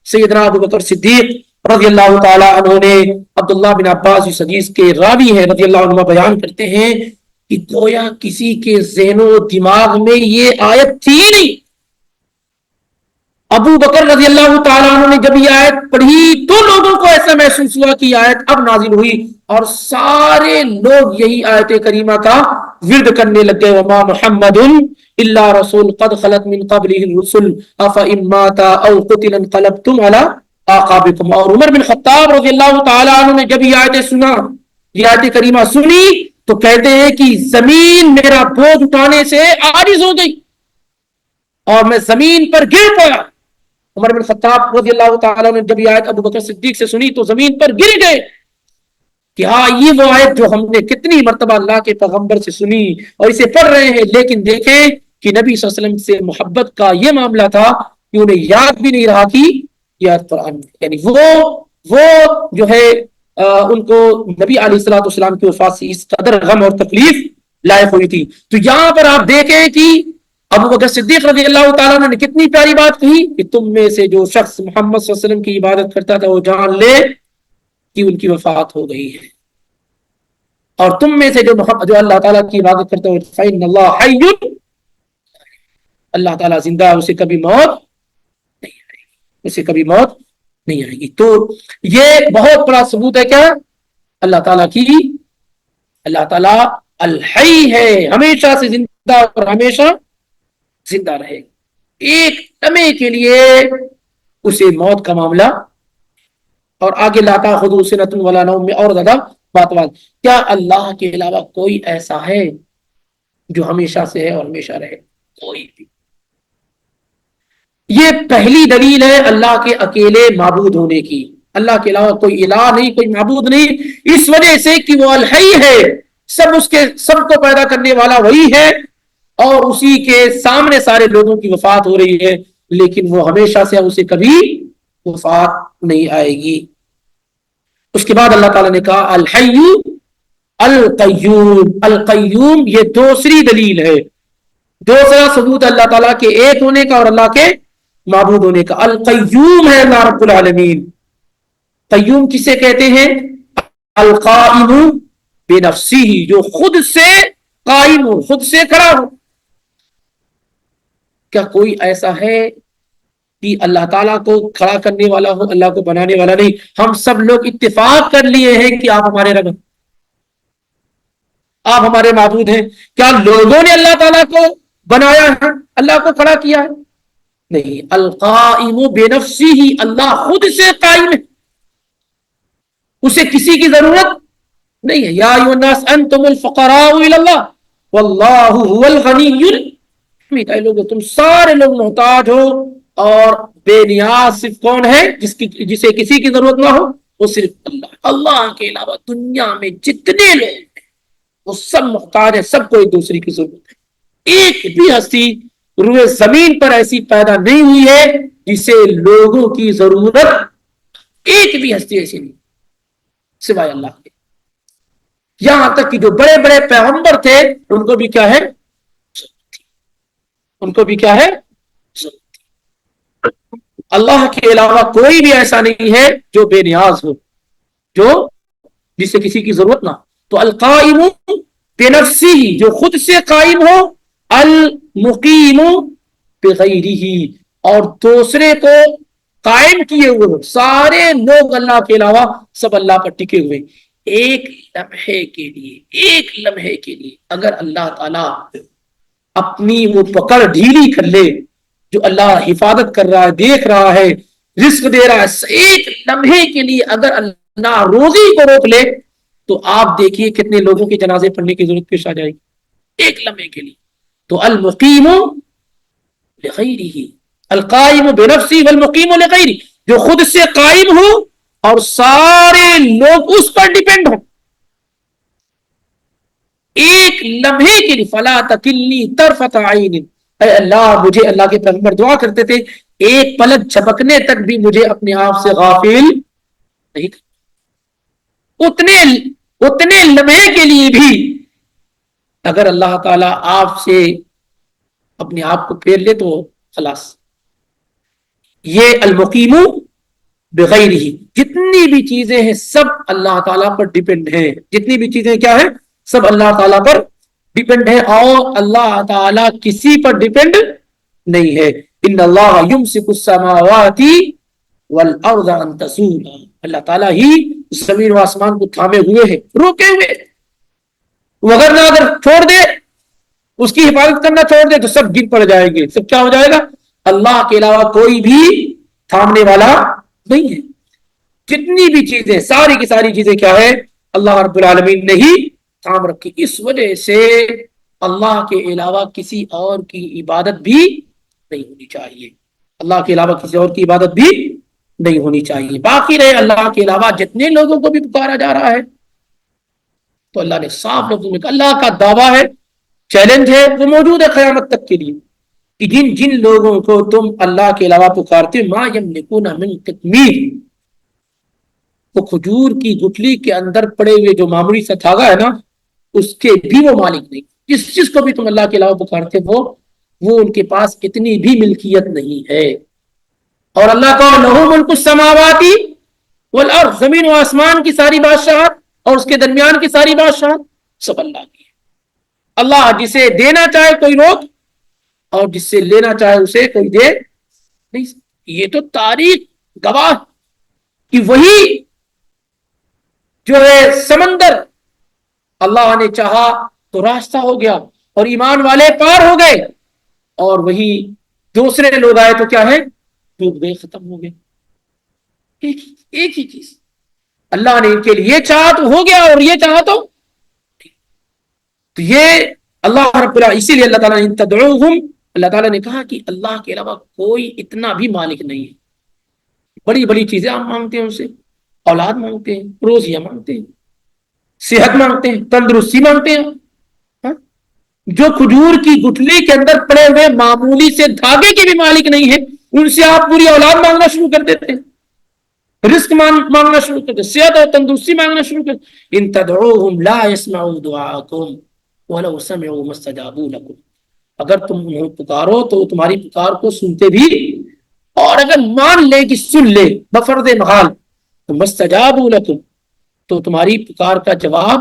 سیدنا ابو بکر صدیق رضی اللہ تعالی عنہ نے. عبداللہ بن عباس اس حدیث کے راوی ہیں رضی اللہ عنہ, بیان کرتے ہیں کہ گویا کسی کے ذہن و دماغ میں یہ آیت تھی نہیں. ابو بکر رضی اللہ تعالیٰ عنہ نے جب یہ آیت پڑھی تو لوگوں کو ایسا محسوس ہوا کہ آیت اب نازل ہوئی, اور سارے لوگ یہی آیت کریمہ کا ورد کرنے لگ گئے. وما محمد الا رسول قد خلت من قبلہ الرسل افإن مات او قتل انقلبتم علی اعقابکم. اور عمر بن خطاب رضی اللہ تعالیٰ عنہ نے جب یہ آیت سنا, یہ آیت کریمہ سنی, تو کہتے ہیں کہ زمین میرا بوجھ اٹھانے سے عاجز ہو گئی اور میں زمین پر گر پڑا. عمر بن خطاب رضی اللہ تعالیٰ نے جب یہ آیت ابو بکر صدیق سے سنی تو زمین پر گر گئے کہ ہاں یہ وہ آیت جو ہم نے کتنی مرتبہ اللہ کے پیغمبر سے سنی اور اسے پڑھ رہے ہیں, لیکن دیکھیں کہ نبی صلی اللہ علیہ وسلم سے محبت کا یہ معاملہ تھا کہ انہیں یاد بھی نہیں رہا کہ یہ آیت قرآن میں, یعنی وہ جو ہے ان کو نبی علیہ الصلوۃ والسلام کی وفات سے اس قدر غم اور تکلیف لائق ہوئی تھی. تو یہاں پر آپ دیکھیں کہ ابو بکر صدیق رضی اللہ تعالیٰ نے کتنی پیاری بات کہی کہ تم میں سے جو شخص محمد صلی اللہ علیہ وسلم کی عبادت کرتا تھا وہ جان لے کہ ان کی وفات ہو گئی ہے, اور تم میں سے جو اللہ تعالیٰ کی عبادت کرتا ہے فإن اللہ حی, اللہ تعالیٰ زندہ ہے, اسے کبھی موت نہیں آئے گی, اسے کبھی موت نہیں آئے گی. تو یہ بہت بڑا ثبوت ہے کیا اللہ تعالیٰ الحی ہے، ہمیشہ سے زندہ اور ہمیشہ زندہ رہے، ایک لمحے کے لیے اسے موت کا معاملہ. اور آگے لاتا خود سنۃ ولا نوم میں اور زیادہ بات. کیا اللہ کے علاوہ کوئی ایسا ہے جو ہمیشہ سے ہے اور ہمیشہ رہے؟ کوئی بھی. یہ پہلی دلیل ہے اللہ کے اکیلے معبود ہونے کی. اللہ کے علاوہ کوئی الہ نہیں، کوئی معبود نہیں، اس وجہ سے کہ وہ الحی ہے، سب کو پیدا کرنے والا وہی ہے، اور اسی کے سامنے سارے لوگوں کی وفات ہو رہی ہے، لیکن وہ ہمیشہ سے اسے کبھی وفات نہیں آئے گی. اس کے بعد اللہ تعالیٰ نے کہا الحی القیوم. القیوم یہ دوسری دلیل ہے، دوسرا ثبوت اللہ تعالیٰ کے ایک ہونے کا اور اللہ کے معبود ہونے کا. القیوم ہے اللہ رب العالمین. قیوم کسے کہتے ہیں؟ القائم بنفسہ، جو خود سے قائم ہو، خود سے کھڑا ہو. کیا کوئی ایسا ہے کہ اللہ تعالیٰ کو کھڑا کرنے والا ہو، اللہ کو بنانے والا نہیں؟ ہم سب لوگ اتفاق کر لیے ہیں کہ آپ ہمارے رب، آپ ہمارے معبود ہیں. کیا لوگوں نے اللہ تعالیٰ کو بنایا ہے، اللہ کو کھڑا کیا ہے؟ نہیں. القائم بنفسہ، اللہ خود سے قائم ہے، اسے کسی کی ضرورت نہیں ہے. یا ایھا الناس انتم الفقراء الی اللہ واللہ هو الغنی الحمید. اے لوگو تم سارے لوگ محتاج ہو، اور بے نیاز صرف کون ہے؟ جسے کسی کی ضرورت نہ ہو، وہ صرف اللہ. اللہ کے علاوہ دنیا میں جتنے لوگ ہیں وہ سب محتاج ہیں، سب کو ایک دوسرے کی ضرورت ہے. ایک بھی ہستی روئے زمین پر ایسی پیدا نہیں ہوئی ہے جسے لوگوں کی ضرورت، ایک بھی ہستی ایسی نہیں سوائے اللہ کے. یہاں تک کہ جو بڑے بڑے پیغمبر تھے ان کو بھی کیا ہے؟ ان کو بھی کیا ہے؟ اللہ کے علاوہ کوئی بھی ایسا نہیں ہے جو بے نیاز ہو، جو جسے کسی کی ضرورت نہ. تو القائم بنفسہ، جو خود سے قائم ہو، المقیم بغیرہ، اور دوسرے کو قائم کیے ہوئے ہو. سارے لوگ اللہ کے علاوہ سب اللہ پر ٹکے ہوئے. ایک لمحے کے لیے اگر اللہ تعالی اپنی وہ پکڑ ڈھیلی کر لے، جو اللہ حفاظت کر رہا ہے، دیکھ رہا ہے، رزق دے رہا ہے، ایک لمحے کے لیے اگر اللہ روزی کو روک لے تو آپ دیکھیے کتنے لوگوں کے جنازے پڑھنے کی ضرورت پیش آ جائے گی ایک لمحے کے لیے. تو المقیم لغیرہ، القائم بنفسہ والمقیم لغیرہ، جو خود سے قائم ہو اور سارے لوگ اس پر ڈیپینڈ ہوں ایک لمحے کے لیے. فلا تکلنی طرفۃ عین، اے اللہ، مجھے، اللہ کے پیغمبر دعا کرتے تھے، ایک پلک جھپکنے تک بھی مجھے اپنے آپ سے غافل نہیں کر. اتنے لمحے کے لیے بھی اگر اللہ تعالیٰ آپ سے اپنے آپ کو پھیر لے تو خلاص. یہ المقیم بغیرہ، جتنی بھی چیزیں ہیں سب اللہ تعالیٰ پر ڈیپینڈ ہیں. جتنی بھی چیزیں کیا ہیں؟ سب اللہ تعالیٰ پر ڈیپینڈ ہے، اور اللہ تعالیٰ کسی پر ڈیپینڈ نہیں ہے. ان اللہ یمسک السماوات والارض ان تزولا، اللہ تعالیٰ ہی زمین و آسمان کو تھامے ہوئے ہیں، روکے ہوئے. وغیرہ اگر چھوڑ دے، اس کی حفاظت کرنا چھوڑ دے تو سب گر پڑ جائیں گے، سب کیا ہو جائے گا؟ اللہ کے علاوہ کوئی بھی تھامنے والا نہیں ہے. جتنی بھی چیزیں، ساری کی ساری چیزیں کیا ہے؟ اللہ رب العالمین نے ہی تھام رکھی. اس وجہ سے اللہ کے علاوہ کسی اور کی عبادت بھی نہیں ہونی چاہیے، اللہ کے علاوہ کسی اور کی عبادت بھی نہیں ہونی چاہیے. باقی رہے اللہ کے علاوہ جتنے لوگوں کو بھی پکارا جا رہا ہے تو اللہ نے صاف لفظوں میں کہا، اللہ کا دعویٰ ہے، چیلنج ہے، وہ موجود ہے قیامت تک کے لیے، کہ جن لوگوں کو تم اللہ کے علاوہ پکارتے، ما یملکون من قطمیر، وہ کھجور کی گٹلی کے اندر پڑے ہوئے جو معمولی سا دھاگا ہے نا، اس کے بھی وہ مالک نہیں. جس کو بھی تم اللہ کے علاوہ پکارتے وہ ان کے پاس اتنی بھی ملکیت نہیں ہے. اور اللہ کا لہو ملک السماوات والارض، زمین و آسمان کی ساری بادشاہت اور اس کے درمیان کی ساری بادشاہت سب اللہ کی ہے. اللہ جسے دینا چاہے کوئی روک، اور جس سے لینا چاہے اسے کوئی دے نہیں. یہ تو تاریخ گواہ کہ وہی جو ہے سمندر اللہ نے چاہا تو راستہ ہو گیا اور ایمان والے پار ہو گئے، اور وہی دوسرے لوگ آئے تو کیا ہے، ڈوب گئے، ختم ہو گئے۔ ایک ہی چیز اللہ نے ان کے لیے چاہا تو ہو گیا، اور یہ چاہا تو یہ اللہ رب العالمین، اسی لیے اللہ تعالیٰ نے تدعوہم، اللہ تعالیٰ نے کہا کہ اللہ کے علاوہ کوئی اتنا بھی مالک نہیں ہے۔ بڑی بڑی چیزیں آپ مانگتے ہیں ان سے، اولاد مانگتے ہیں، روزیاں مانگتے ہیں، صحت مانگتے ہیں، تندرستی مانگتے ہیں، ہاں؟ جو کھجور کی گٹھلی کے اندر پڑے ہوئے معمولی سے دھاگے کے بھی مالک نہیں ہے، ان سے آپ پوری اولاد مانگنا شروع کر دیتے ہیں، رزق مانگنا شروع کر دیتے، صحت اور تندرستی مانگنا شروع کر دیتے۔ ان تدعوہم لا يسمعوا دعاءکم ولو سمعوا ما استجابوا لکم، اگر تم انہیں پکارو تو تمہاری پکار کو سنتے بھی، اور اگر مان لے کہ سن لے بفرض محال تو مستجابوا لکم، تو تمہاری پکار کا جواب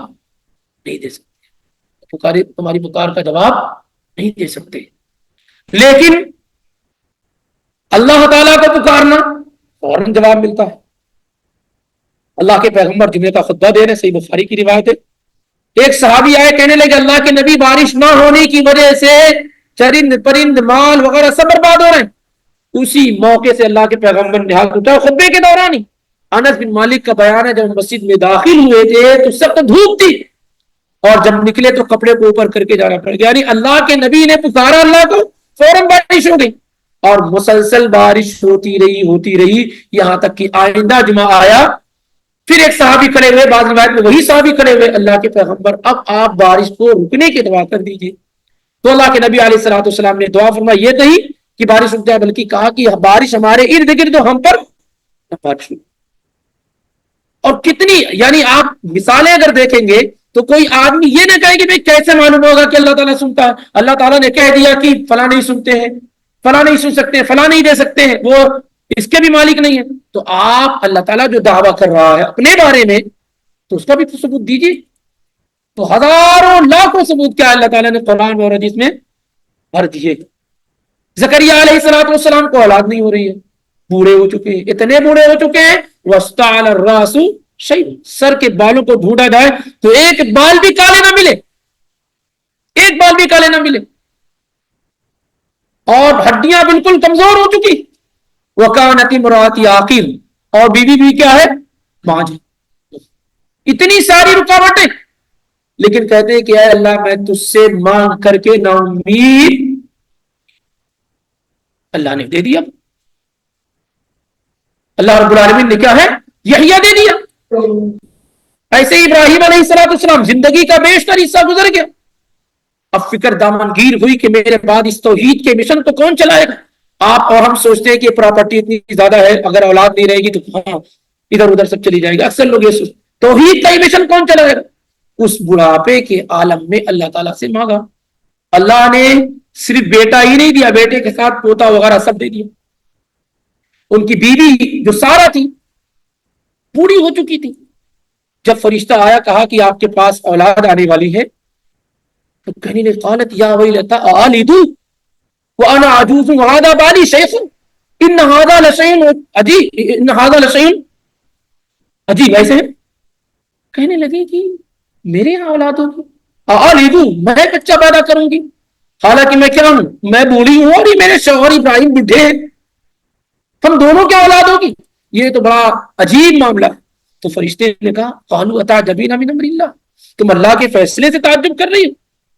نہیں دے سکتے، تمہاری پکار کا جواب نہیں دے سکتے۔ لیکن اللہ تعالیٰ کو پکارنا فوراً جواب ملتا ہے۔ اللہ کے پیغمبر جمعے کا خطبہ دے رہے، صحیح بخاری کی روایت ہے، ایک صحابی آئے، کہنے لگے اللہ کے نبی بارش نہ ہونے کی وجہ سے چرند پرند مال وغیرہ سب برباد ہو رہے ہیں۔ اسی موقع سے اللہ کے پیغمبر نے ہاتھ اٹھایا، خطبے کے دوران ہی۔ انس بن مالک کا بیان ہے، جب مسجد میں داخل ہوئے تھے تو سخت دھوپ تھی، اور جب نکلے تو کپڑے کو اوپر کر کے جانا پڑ گیا، یعنی اللہ کے نبی نے پکارا اللہ کو، فوراً بارش ہو گئی، اور مسلسل بارش ہوتی رہی یہاں تک کہ آئندہ جمعہ آیا۔ پھر ایک صحابی کھڑے ہوئے، بعض روایت میں وہی صحابی کھڑے ہوئے، اللہ کے پیغمبر اب آپ بارش کو رکنے کی دعا کر دیجیے۔ تو اللہ کے نبی علیہ الصلوۃ والسلام نے دعا فرمائی، یہ نہیں کہ بارش رک جائے، بلکہ کہا کہ بارش ہمارے ارد گرد ہم پر بارش ہو۔ اور کتنی، یعنی آپ مثالیں اگر دیکھیں گے تو کوئی آدمی یہ نہ کہے کہ بھئی کیسے معلوم ہوگا کہ اللہ تعالیٰ سنتا ہے، اللہ تعالیٰ نے کہہ دیا کہ فلاں نہیں سنتے ہیں، فلاں نہیں سن سکتے ہیں، فلاں نہیں دے سکتے ہیں، وہ اس کے بھی مالک نہیں ہے، تو آپ اللہ تعالیٰ جو دعویٰ کر رہا ہے اپنے بارے میں تو اس کا بھی ثبوت دیجیے۔ تو ہزاروں لاکھوں ثبوت کیا اللہ تعالیٰ نے قرآن اور حدیث میں بھر دیے۔ زکریا علیہ السلام کو اولاد نہیں ہو رہی ہے، بوڑھے ہو چکے ہیں، اتنے بوڑھے ہو چکے ہیں، وَاسْتَعْلَى الرَّاسُ شَيْءٌ، سر کے بالوں کو ڈھونڈا جائے تو ایک بال بھی کالے نہ ملے، ایک بال بھی کالے نہ ملے، اور ہڈیاں بالکل کمزور ہو چکی۔ وَكَانَتِ امْرَأَتِي عَاقِرٌ، اور بیوی بھی کیا ہے، ماں جی۔ اتنی ساری رکاوٹیں، لیکن کہتے ہیں کہ اے اللہ میں تجھ سے مانگ کر کے نا امید، اللہ نے دے دیا، اللہ رب العالمین نے کیا ہے، یحییٰ دے دیا۔ ایسے ہی ابراہیم علیہ السلام زندگی کا بیشتر حصہ گزر گیا، اب فکر دامن گیر ہوئی کہ میرے بعد اس توحید کے مشن کو کون چلائے گا۔ آپ اور ہم سوچتے ہیں کہ پراپرٹی اتنی زیادہ ہے، اگر اولاد نہیں رہے گی تو ہاں ادھر ادھر سب چلی جائے گی، اکثر لوگ یہ سوچتے، توحید کا مشن کون چلائے گا۔ اس بڑھاپے کے عالم میں اللہ تعالیٰ سے مانگا، اللہ نے صرف بیٹا ہی نہیں دیا، بیٹے کے ساتھ پوتا وغیرہ سب دے دیا۔ ان کی بیوی جو سارا تھی بوڑھی ہو چکی تھی، جب فرشتہ آیا کہا کہ آپ کے پاس اولاد آنے والی ہے تو کہنے لگی قالت یا ویلتا آلد وانا عجوز وهذا بالي شيخ ان هذا لشيء عجیب، ان هذا لشيء عجیب، ایسے کہنے لگی کہ میرے یہاں اولاد ہوگی، آلد میں بچہ پیدا کروں گی، حالانکہ میں کیا ہوں، میں بوڑھی ہوں اور میرے شوہر ابراہیم بڈھے ہیں، ہم دونوں کیا اولاد ہوگی، یہ تو بڑا عجیب معاملہ۔ تو فرشتے نے کہا قالوا اتعجبین من امر اللہ، تم اللہ کے فیصلے سے تعجب کر رہی ہو،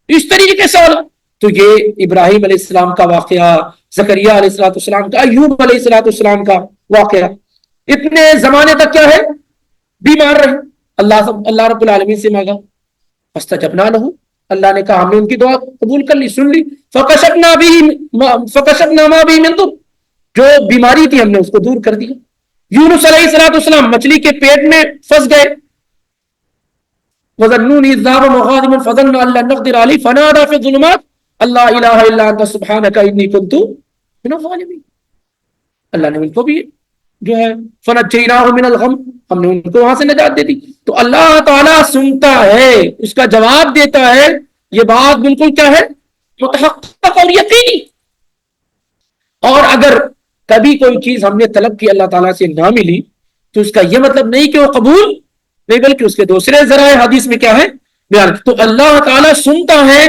اس طریقے سے اولاد۔ تو یہ ابراہیم علیہ السلام کا واقعہ، زکریا علیہ السلام کا، ایوب علیہ السلام کا واقعہ، اتنے زمانے تک کیا ہے، بیمار رہے، اللہ رب العالمین سے مانگا، فاستجبنا لہ، اللہ نے کہا ہم نے ان کی دعا قبول کر لی، سن لی، فکشفنا ما بہ من ضر، جو بیماری تھی ہم نے اس کو دور کر دیا۔ یونس علیہ السلام مچھلی کے پیٹ میں پھنس گئے، وَظَنُّونِ إِذْ ذَهَبَ مُغَاضِبًا فَظَنَّ أَن لَّن نَّقْدِرَ عَلَيْهِ فَنَادَىٰ فِي الظُّلُمَاتِ أَن لَّا إِلَٰهَ إِلَّا أَنتَ سُبْحَانَكَ إِنِّي كُنتُ مِنَ الظَّالِمِينَ۔ اللہ نے ان کو بھی جو ہے فَنَجَّيْنَاهُ مِنَ الْغَمِّ، ہم نے ان کو وہاں سے نجات دے دی۔ تو اللہ تعالیٰ سنتا ہے، اس کا جواب دیتا ہے، یہ بات بالکل کیا ہے، متحقق اور یقینی۔ اور اگر کبھی کوئی چیز ہم نے طلب کی اللہ تعالیٰ سے نہ ملی تو اس کا یہ مطلب نہیں کہ وہ قبول نہیں، بلکہ اس کے دوسرے ذرائع حدیث میں کیا ہے، بیان. تو اللہ تعالیٰ سنتا ہے،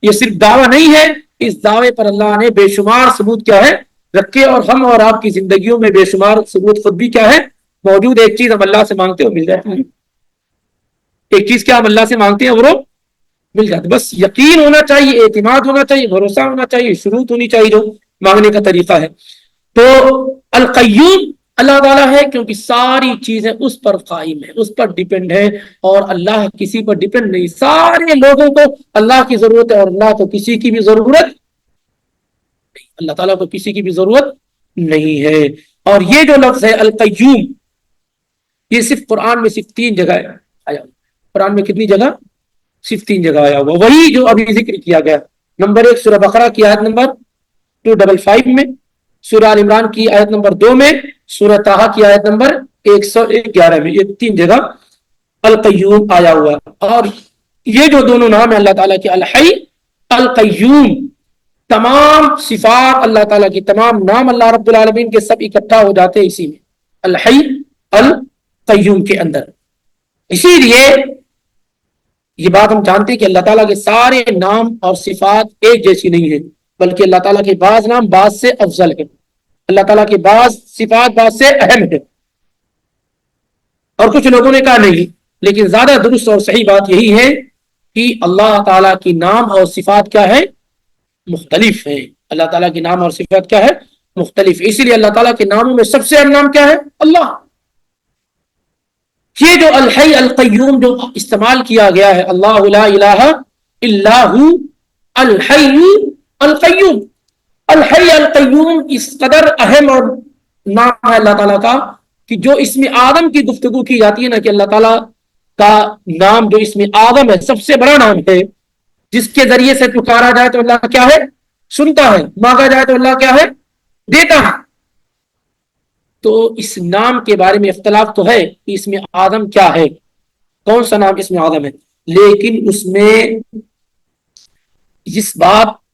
یہ صرف دعویٰ نہیں ہے، اس دعوے پر اللہ نے بے شمار ثبوت کیا ہے رکھے، اور ہم اور آپ کی زندگیوں میں بے شمار ثبوت خود بھی کیا ہے موجود. ایک چیز ہم اللہ سے مانگتے ہو مل جاتی ہے، ایک چیز کیا ہم اللہ سے مانگتے ہیں اور وہ مل جاتی ہے. بس یقین ہونا چاہیے، اعتماد ہونا چاہیے، بھروسہ ہونا چاہیے، شروط ہونی چاہیے جو مانگنے کا طریقہ ہے. تو القیوم اللہ تعالیٰ ہے کیونکہ ساری چیزیں اس پر قائم ہے، اس پر ڈیپینڈ ہے، اور اللہ کسی پر ڈیپینڈ نہیں. سارے لوگوں کو اللہ کی ضرورت ہے اور اللہ کو کسی کی بھی ضرورت نہیں. اللہ تعالیٰ کو کسی کی بھی ضرورت نہیں ہے. اور یہ جو لفظ ہے القیوم، یہ صرف قرآن میں صرف 3 جگہ آیا. قرآن میں کتنی جگہ؟ صرف 3 جگہ آیا ہوا. وہی جو ابھی ذکر کیا گیا. نمبر 1 سورہ بقرہ کی آیت نمبر 255 میں، سورہ آل عمران کی آیت نمبر 2 میں، سورہ طٰہٰ کی آیت نمبر 111 میں. یہ 3 جگہ القیوم آیا ہوا. اور یہ جو دونوں نام ہیں اللہ تعالیٰ کے، الحی القیوم، تمام صفات اللہ تعالیٰ کی، تمام نام اللہ رب العالمین کے سب اکٹھا ہو جاتے ہیں اسی میں، الحی القیوم کے اندر. اسی لیے یہ بات ہم جانتے ہیں کہ اللہ تعالیٰ کے سارے نام اور صفات ایک جیسی نہیں ہے، بلکہ اللہ تعالیٰ کے بعض نام بعض سے افضل ہے، اللہ تعالیٰ کے بعض صفات بعض سے اہم ہے. اور کچھ لوگوں نے کہا نہیں، لیکن زیادہ درست اور صحیح بات یہی ہے کہ اللہ تعالیٰ کی نام اور صفات کیا ہے؟ مختلف ہے. اللہ تعالیٰ کی نام اور صفات کیا ہے؟ مختلف. اسی لیے اللہ تعالیٰ کے ناموں میں سب سے اہم نام کیا ہے؟ اللہ. یہ جو الحی القیوم جو استعمال کیا گیا ہے، اللہ لا الہ الا ہو الحی القیوم، الحی القیوم اس قدر اہم اور نام ہے اللہ تعالیٰ کا کہ جو اسم آدم کی گفتگو کی جاتی ہے نا، کہ اللہ تعالیٰ کا نام جو اسم آدم ہے سب سے بڑا نام ہے، جس کے ذریعے سے پکارا جائے تو اللہ کیا ہے؟ سنتا ہے. مانگا جائے تو اللہ کیا ہے؟ دیتا ہے. تو اس نام کے بارے میں اختلاف تو ہے کہ اس میں آدم کیا ہے، کون سا نام اس میں آدم ہے، لیکن اس میں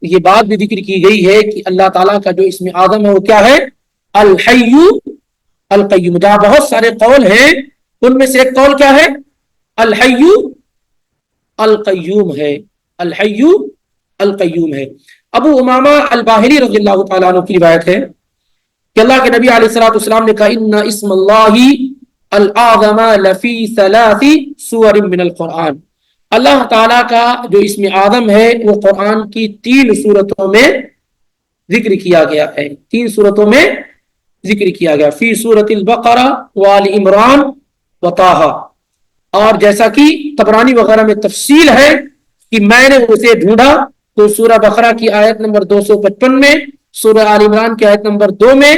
یہ بات بھی ذکر کی گئی ہے کہ اللہ تعالیٰ کا جو اس میں آدم ہے وہ کیا ہے؟ الحی القیوم. جہاں بہت سارے قول ہیں ان میں سے ایک قول کیا ہے؟ الحی القیوم ہے، الحی القیوم ہے. ابو امامہ الباہلی رضی اللہ تعالیٰ عنہ کی روایت ہے کہ اللہ کے نبی علیہ الصلوۃ والسلام نے کہا ان اسم اللہ الاعظم لفی 3 سور من القرآن. اللہ تعالیٰ کا جو اسم آدم ہے وہ قرآن کی 3 سورتوں میں ذکر کیا گیا ہے، 3 سورتوں میں ذکر کیا گیا، فی سورۃ البقرہ وآل عمران وطٰہٰ. اور جیسا کہ طبرانی وغیرہ میں تفصیل ہے کہ میں نے اسے ڈھونڈا تو سورہ بقرہ کی آیت نمبر 255 میں، سورہ آل عمران کی آیت نمبر 2 میں،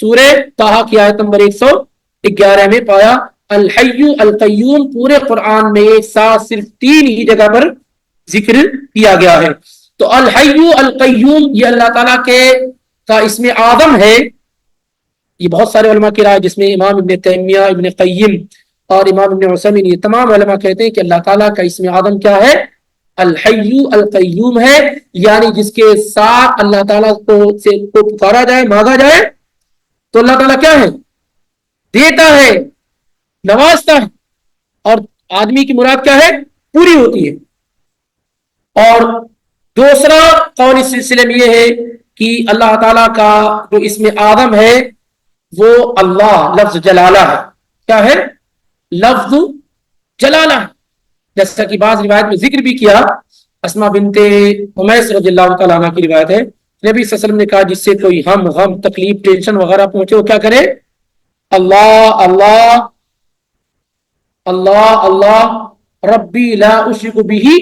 سورہ طٰہٰ کی آیت نمبر 111 میں پایا الحی القیوم پورے قرآن میں ایک ساتھ صرف 3 ہی جگہ پر ذکر کیا گیا ہے. تو الحی القیوم یہ اللہ تعالیٰ کا اسم آدم ہے. یہ بہت سارے علماء کی رائے، جس میں امام ابن تیمیہ، ابن قیم اور امام ابن عثیمین، یہ تمام علماء کہتے ہیں کہ اللہ تعالیٰ کا اسم آدم کیا ہے؟ الحی القیوم ہے. یعنی جس کے ساتھ اللہ تعالیٰ کو پکارا جائے، مانگا جائے تو اللہ تعالیٰ کیا ہے؟ دیتا ہے، نوازتا ہے، اور آدمی کی مراد کیا ہے؟ پوری ہوتی ہے. اور دوسرا قول اس سلسلے میں یہ ہے کہ اللہ تعالیٰ کا جو اسم آدم ہے وہ اللہ لفظ جلالہ ہے. کیا ہے؟ لفظ جلالہ ہے. جیسا کہ بعض روایت میں ذکر بھی کیا، اسماء بنت امیس رضی اللہ تعالیٰ عنہ کی روایت ہے، نبی صلی اللہ علیہ وسلم نے کہا جس سے کوئی غم تکلیف ٹینشن وغیرہ پہنچے وہ کیا کرے؟ اللہ اللہ اللہ اللہ ربی لا اشرک بہ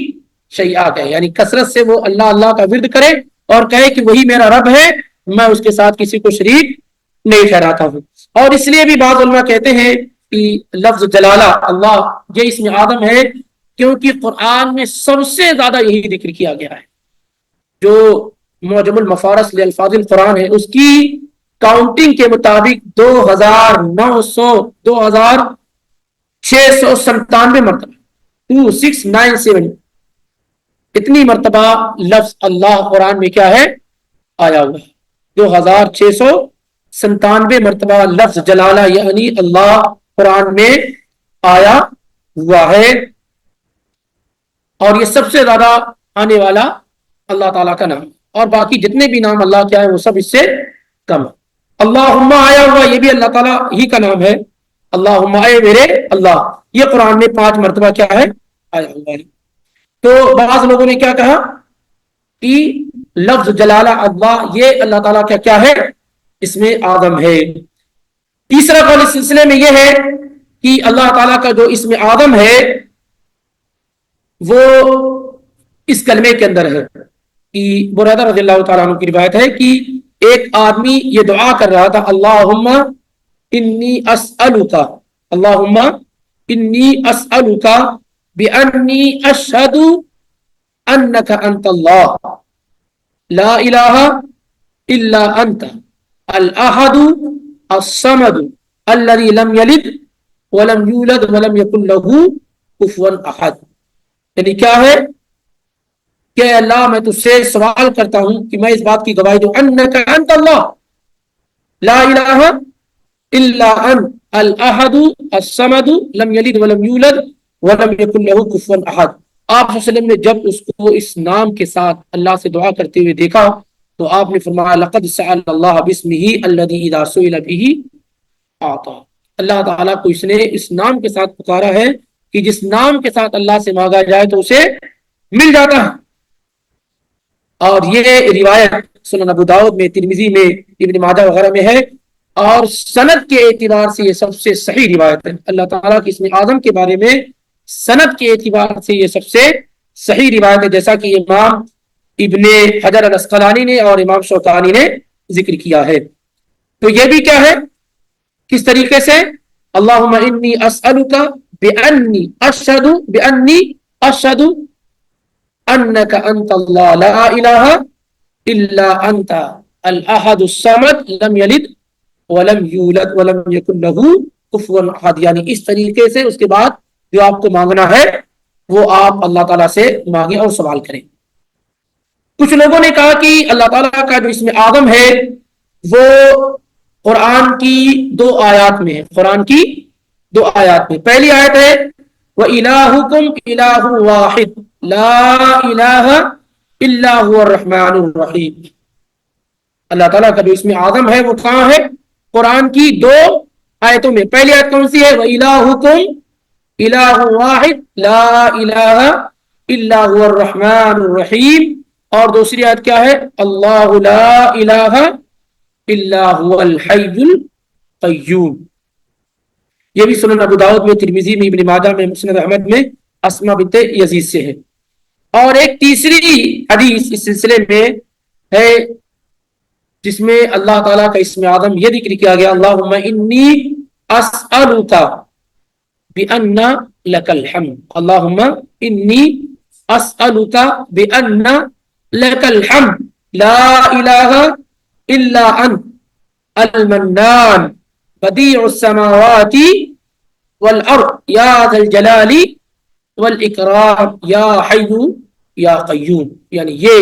شیئا کہے. یعنی کثرت سے وہ اللہ اللہ کا ورد کرے اور کہے کہ وہی میرا رب ہے، میں اس کے ساتھ کسی کو شریک نہیں ٹھہراتا ہوں. اور اس لیے بھی بعض علماء کہتے ہیں کہ لفظ جلالہ اللہ یہ اس میں آدم ہے کیونکہ قرآن میں سب سے زیادہ یہی ذکر کیا گیا ہے. جو معجم المفارس لالفاظ القرآن ہے اس کی کاؤنٹنگ کے مطابق 2697 مرتبہ 2697 اتنی مرتبہ لفظ اللہ قرآن میں کیا ہے؟ آیا ہوا ہے. 2697 مرتبہ لفظ جلالہ یعنی اللہ قرآن میں آیا ہوا ہے. اور یہ سب سے زیادہ آنے والا اللہ تعالیٰ کا نام، اور باقی جتنے بھی نام اللہ کے ہیں وہ سب اس سے کم ہے۔ اللہم آیا ہوا یہ بھی اللہ تعالیٰ ہی کا نام ہے، اللہم اے میرے اللہ، یہ قرآن میں 5 مرتبہ کیا ہے، آیا ہوا ہے۔ تو بعض لوگوں نے کیا کہا کہ لفظ جلالہ اللہ یہ اللہ تعالیٰ کا کیا ہے، اس میں آدم ہے۔ تیسرا قول اس سلسلے میں یہ ہے کہ اللہ تعالیٰ کا جو اس میں آدم ہے وہ اس کلمے کے اندر ہے کہ بریدہ رضی اللہ تعالیٰ عنہ کی روایت ہے کہ ایک آدمی یہ دعا کر رہا تھا، اللہم انی اسألک، اللہم انی اسألک بانی اشہد انک انت اللہ لا الہ الا انت الاحد الصمد الذي لم يلد ولم يولد ولم يكن له كفوا احد۔ یعنی کیا ہے کہ اللہ میں تجھ سے سوال کرتا ہوں کہ میں اس بات کی گواہی دوں انک انت اللہ لا الہ الا انت الاحد الصمد لم یلد ولم یولد ولم یکن له کفوا احد۔ آپ صلی اللہ علیہ وسلم نے جب اس کو اس نام کے ساتھ اللہ سے دعا کرتے ہوئے دیکھا تو آپ نے فرمایا لقد سأل اللہ باسمہ الذی اذا سئل به اعطى، اللہ تعالیٰ کو اس نے اس نام کے ساتھ پکارا ہے کہ جس نام کے ساتھ اللہ سے مانگا جائے تو اسے مل جاتا ہے۔ اور یہ روایت سنن ابو داؤد میں، ترمذی میں، ابن ماجہ وغیرہ میں ہے، اور سند کے اعتبار سے یہ سب سے صحیح روایت ہے۔ اللہ تعالیٰ کی اسم اعظم کے بارے میں سند کے اعتبار سے یہ سب سے صحیح روایت ہے، جیسا کہ امام ابن حجر الاسقلانی نے اور امام شوکانی نے ذکر کیا ہے۔ تو یہ بھی کیا ہے، کس طریقے سے، اللہم انی اسألک بانی اشہد انک انت اللہ لا الہ الا انت الاحد الصمد لم یلد ولم یولد ولم یکن له کفوا احد۔ یعنی اس طریقے سے اس کے بعد جو آپ کو مانگنا ہے وہ آپ اللہ تعالیٰ سے مانگیں اور سوال کریں۔ کچھ لوگوں نے کہا کہ اللہ تعالیٰ کا جو اس میں آدم ہے وہ قرآن کی 2 آیات میں ہے، قرآن کی 2 آیات میں۔ پہلی آیت ہے وَإِلَٰهُكُمْ إِلَٰهٌ وَاحِدٌ لَا إِلَٰهَ إِلَّا هُوَ الرَّحْمَٰنُ الرَّحِيمُ۔ اللہ تعالیٰ کا جو اس میں آدم ہے وہ کہاں ہے، قرآن کی 2 آیتوں میں۔ پہلی آیت کون سی ہے، وَإِلَٰهُكُمْ إِلَٰهٌ وَاحِدٌ لَا إِلَٰهَ إِلَّا هُوَ الرَّحْمَٰنُ الرَّحِيمُ، اور دوسری آیت کیا ہے، اللہ لا الہ الا هو الحی القیوم۔ یہ بھی سنن ابو داؤد میں، ترمذی میں، ابن ماجہ میں، مسند احمد میں اسما بنت یزید سے ہے۔ اور ایک تیسری حدیث اس سلسلے میں ہے جس میں اللہ تعالیٰ کا اسم اعظم یہ ذکر کیا گیا، اللہم انی اسألک بأن لک الحمد، اللہم انی اسألک بأن لک الحمد لا الہ الا انت المنان بدیع السماوات والارض یا ذا الجلال والاکرام یا حی یا قیوم۔ یعنی یہ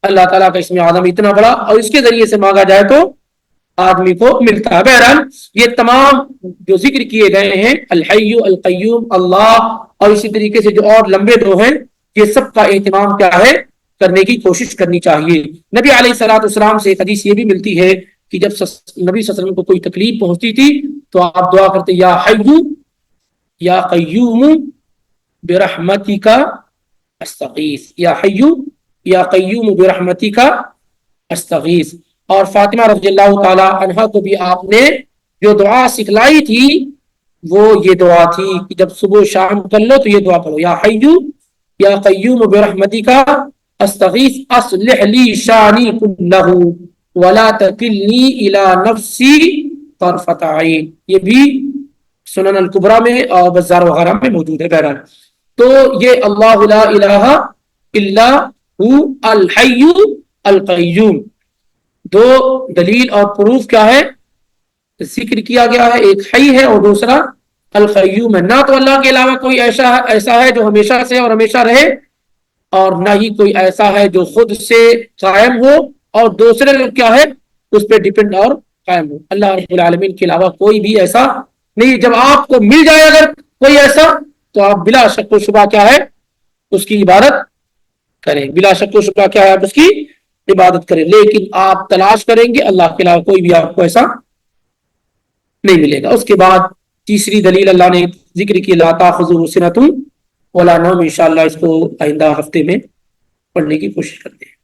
اللہ تعالیٰ کا اسم اعظم اتنا بڑا اور اس کے ذریعے سے مانگا جائے تو آدمی کو ملتا ہے۔ بہرحال یہ تمام جو ذکر کیے گئے ہیں، الحی القیوم اللہ، اور اسی طریقے سے جو اور لمبے 2 ہیں، یہ سب کا اہتمام کیا ہے، کرنے کی کوشش کرنی چاہیے۔ نبی علیہ الصلوۃ والسلام سے ایک حدیث یہ بھی ملتی ہے کہ جب نبی صلی اللہ علیہ وسلم کو کوئی تکلیف پہنچتی تھی تو آپ دعا کرتے یا حی یا قیوم برحمتک استغیث، یا حی یا قیوم برحمتک استغیث۔ اور فاطمہ رضی اللہ تعالی عنہا کو بھی آپ نے جو دعا سکھلائی تھی وہ یہ دعا تھی کہ جب صبح شام کر لو تو یہ دعا پڑھو، یا حی یا قیوم برحمتک استغیث اصلح لی شانی کلہ ولا تکلنی الی نفسی طرفۃ عین۔ یہ بھی سنن الکبریٰ میں اور بزار وغیرہ میں موجود ہے۔ بہرحال تو یہ اللہ لا الہ الا ہو الحی القیوم، 2 دلیل اور پروف کیا ہے ذکر کیا گیا ہے، ایک حی ہے اور دوسرا القیوم ہے۔ نہ تو اللہ کے علاوہ کوئی ایسا ہے جو ہمیشہ سے اور ہمیشہ رہے، اور نہ ہی کوئی ایسا ہے جو خود سے قائم ہو اور دوسرے لوگ کیا ہے اس پہ ڈیپینڈ اور قائم ہو۔ اللہ رب العالمین کے علاوہ کوئی بھی ایسا نہیں۔ جب آپ کو مل جائے اگر کوئی ایسا تو آپ بلا شک و شبہ کیا ہے اس کی عبادت کریں، بلا شک و شبہ کیا ہے آپ اس کی عبادت کریں، لیکن آپ تلاش کریں گے اللہ کے علاوہ کوئی بھی آپ کو ایسا نہیں ملے گا۔ اس کے بعد تیسری دلیل اللہ نے ذکر کی، لا تاخذہ سنۃ ولا نوم، انشاءاللہ اس کو آئندہ ہفتے میں پڑھنے کی کوشش کرتے ہیں۔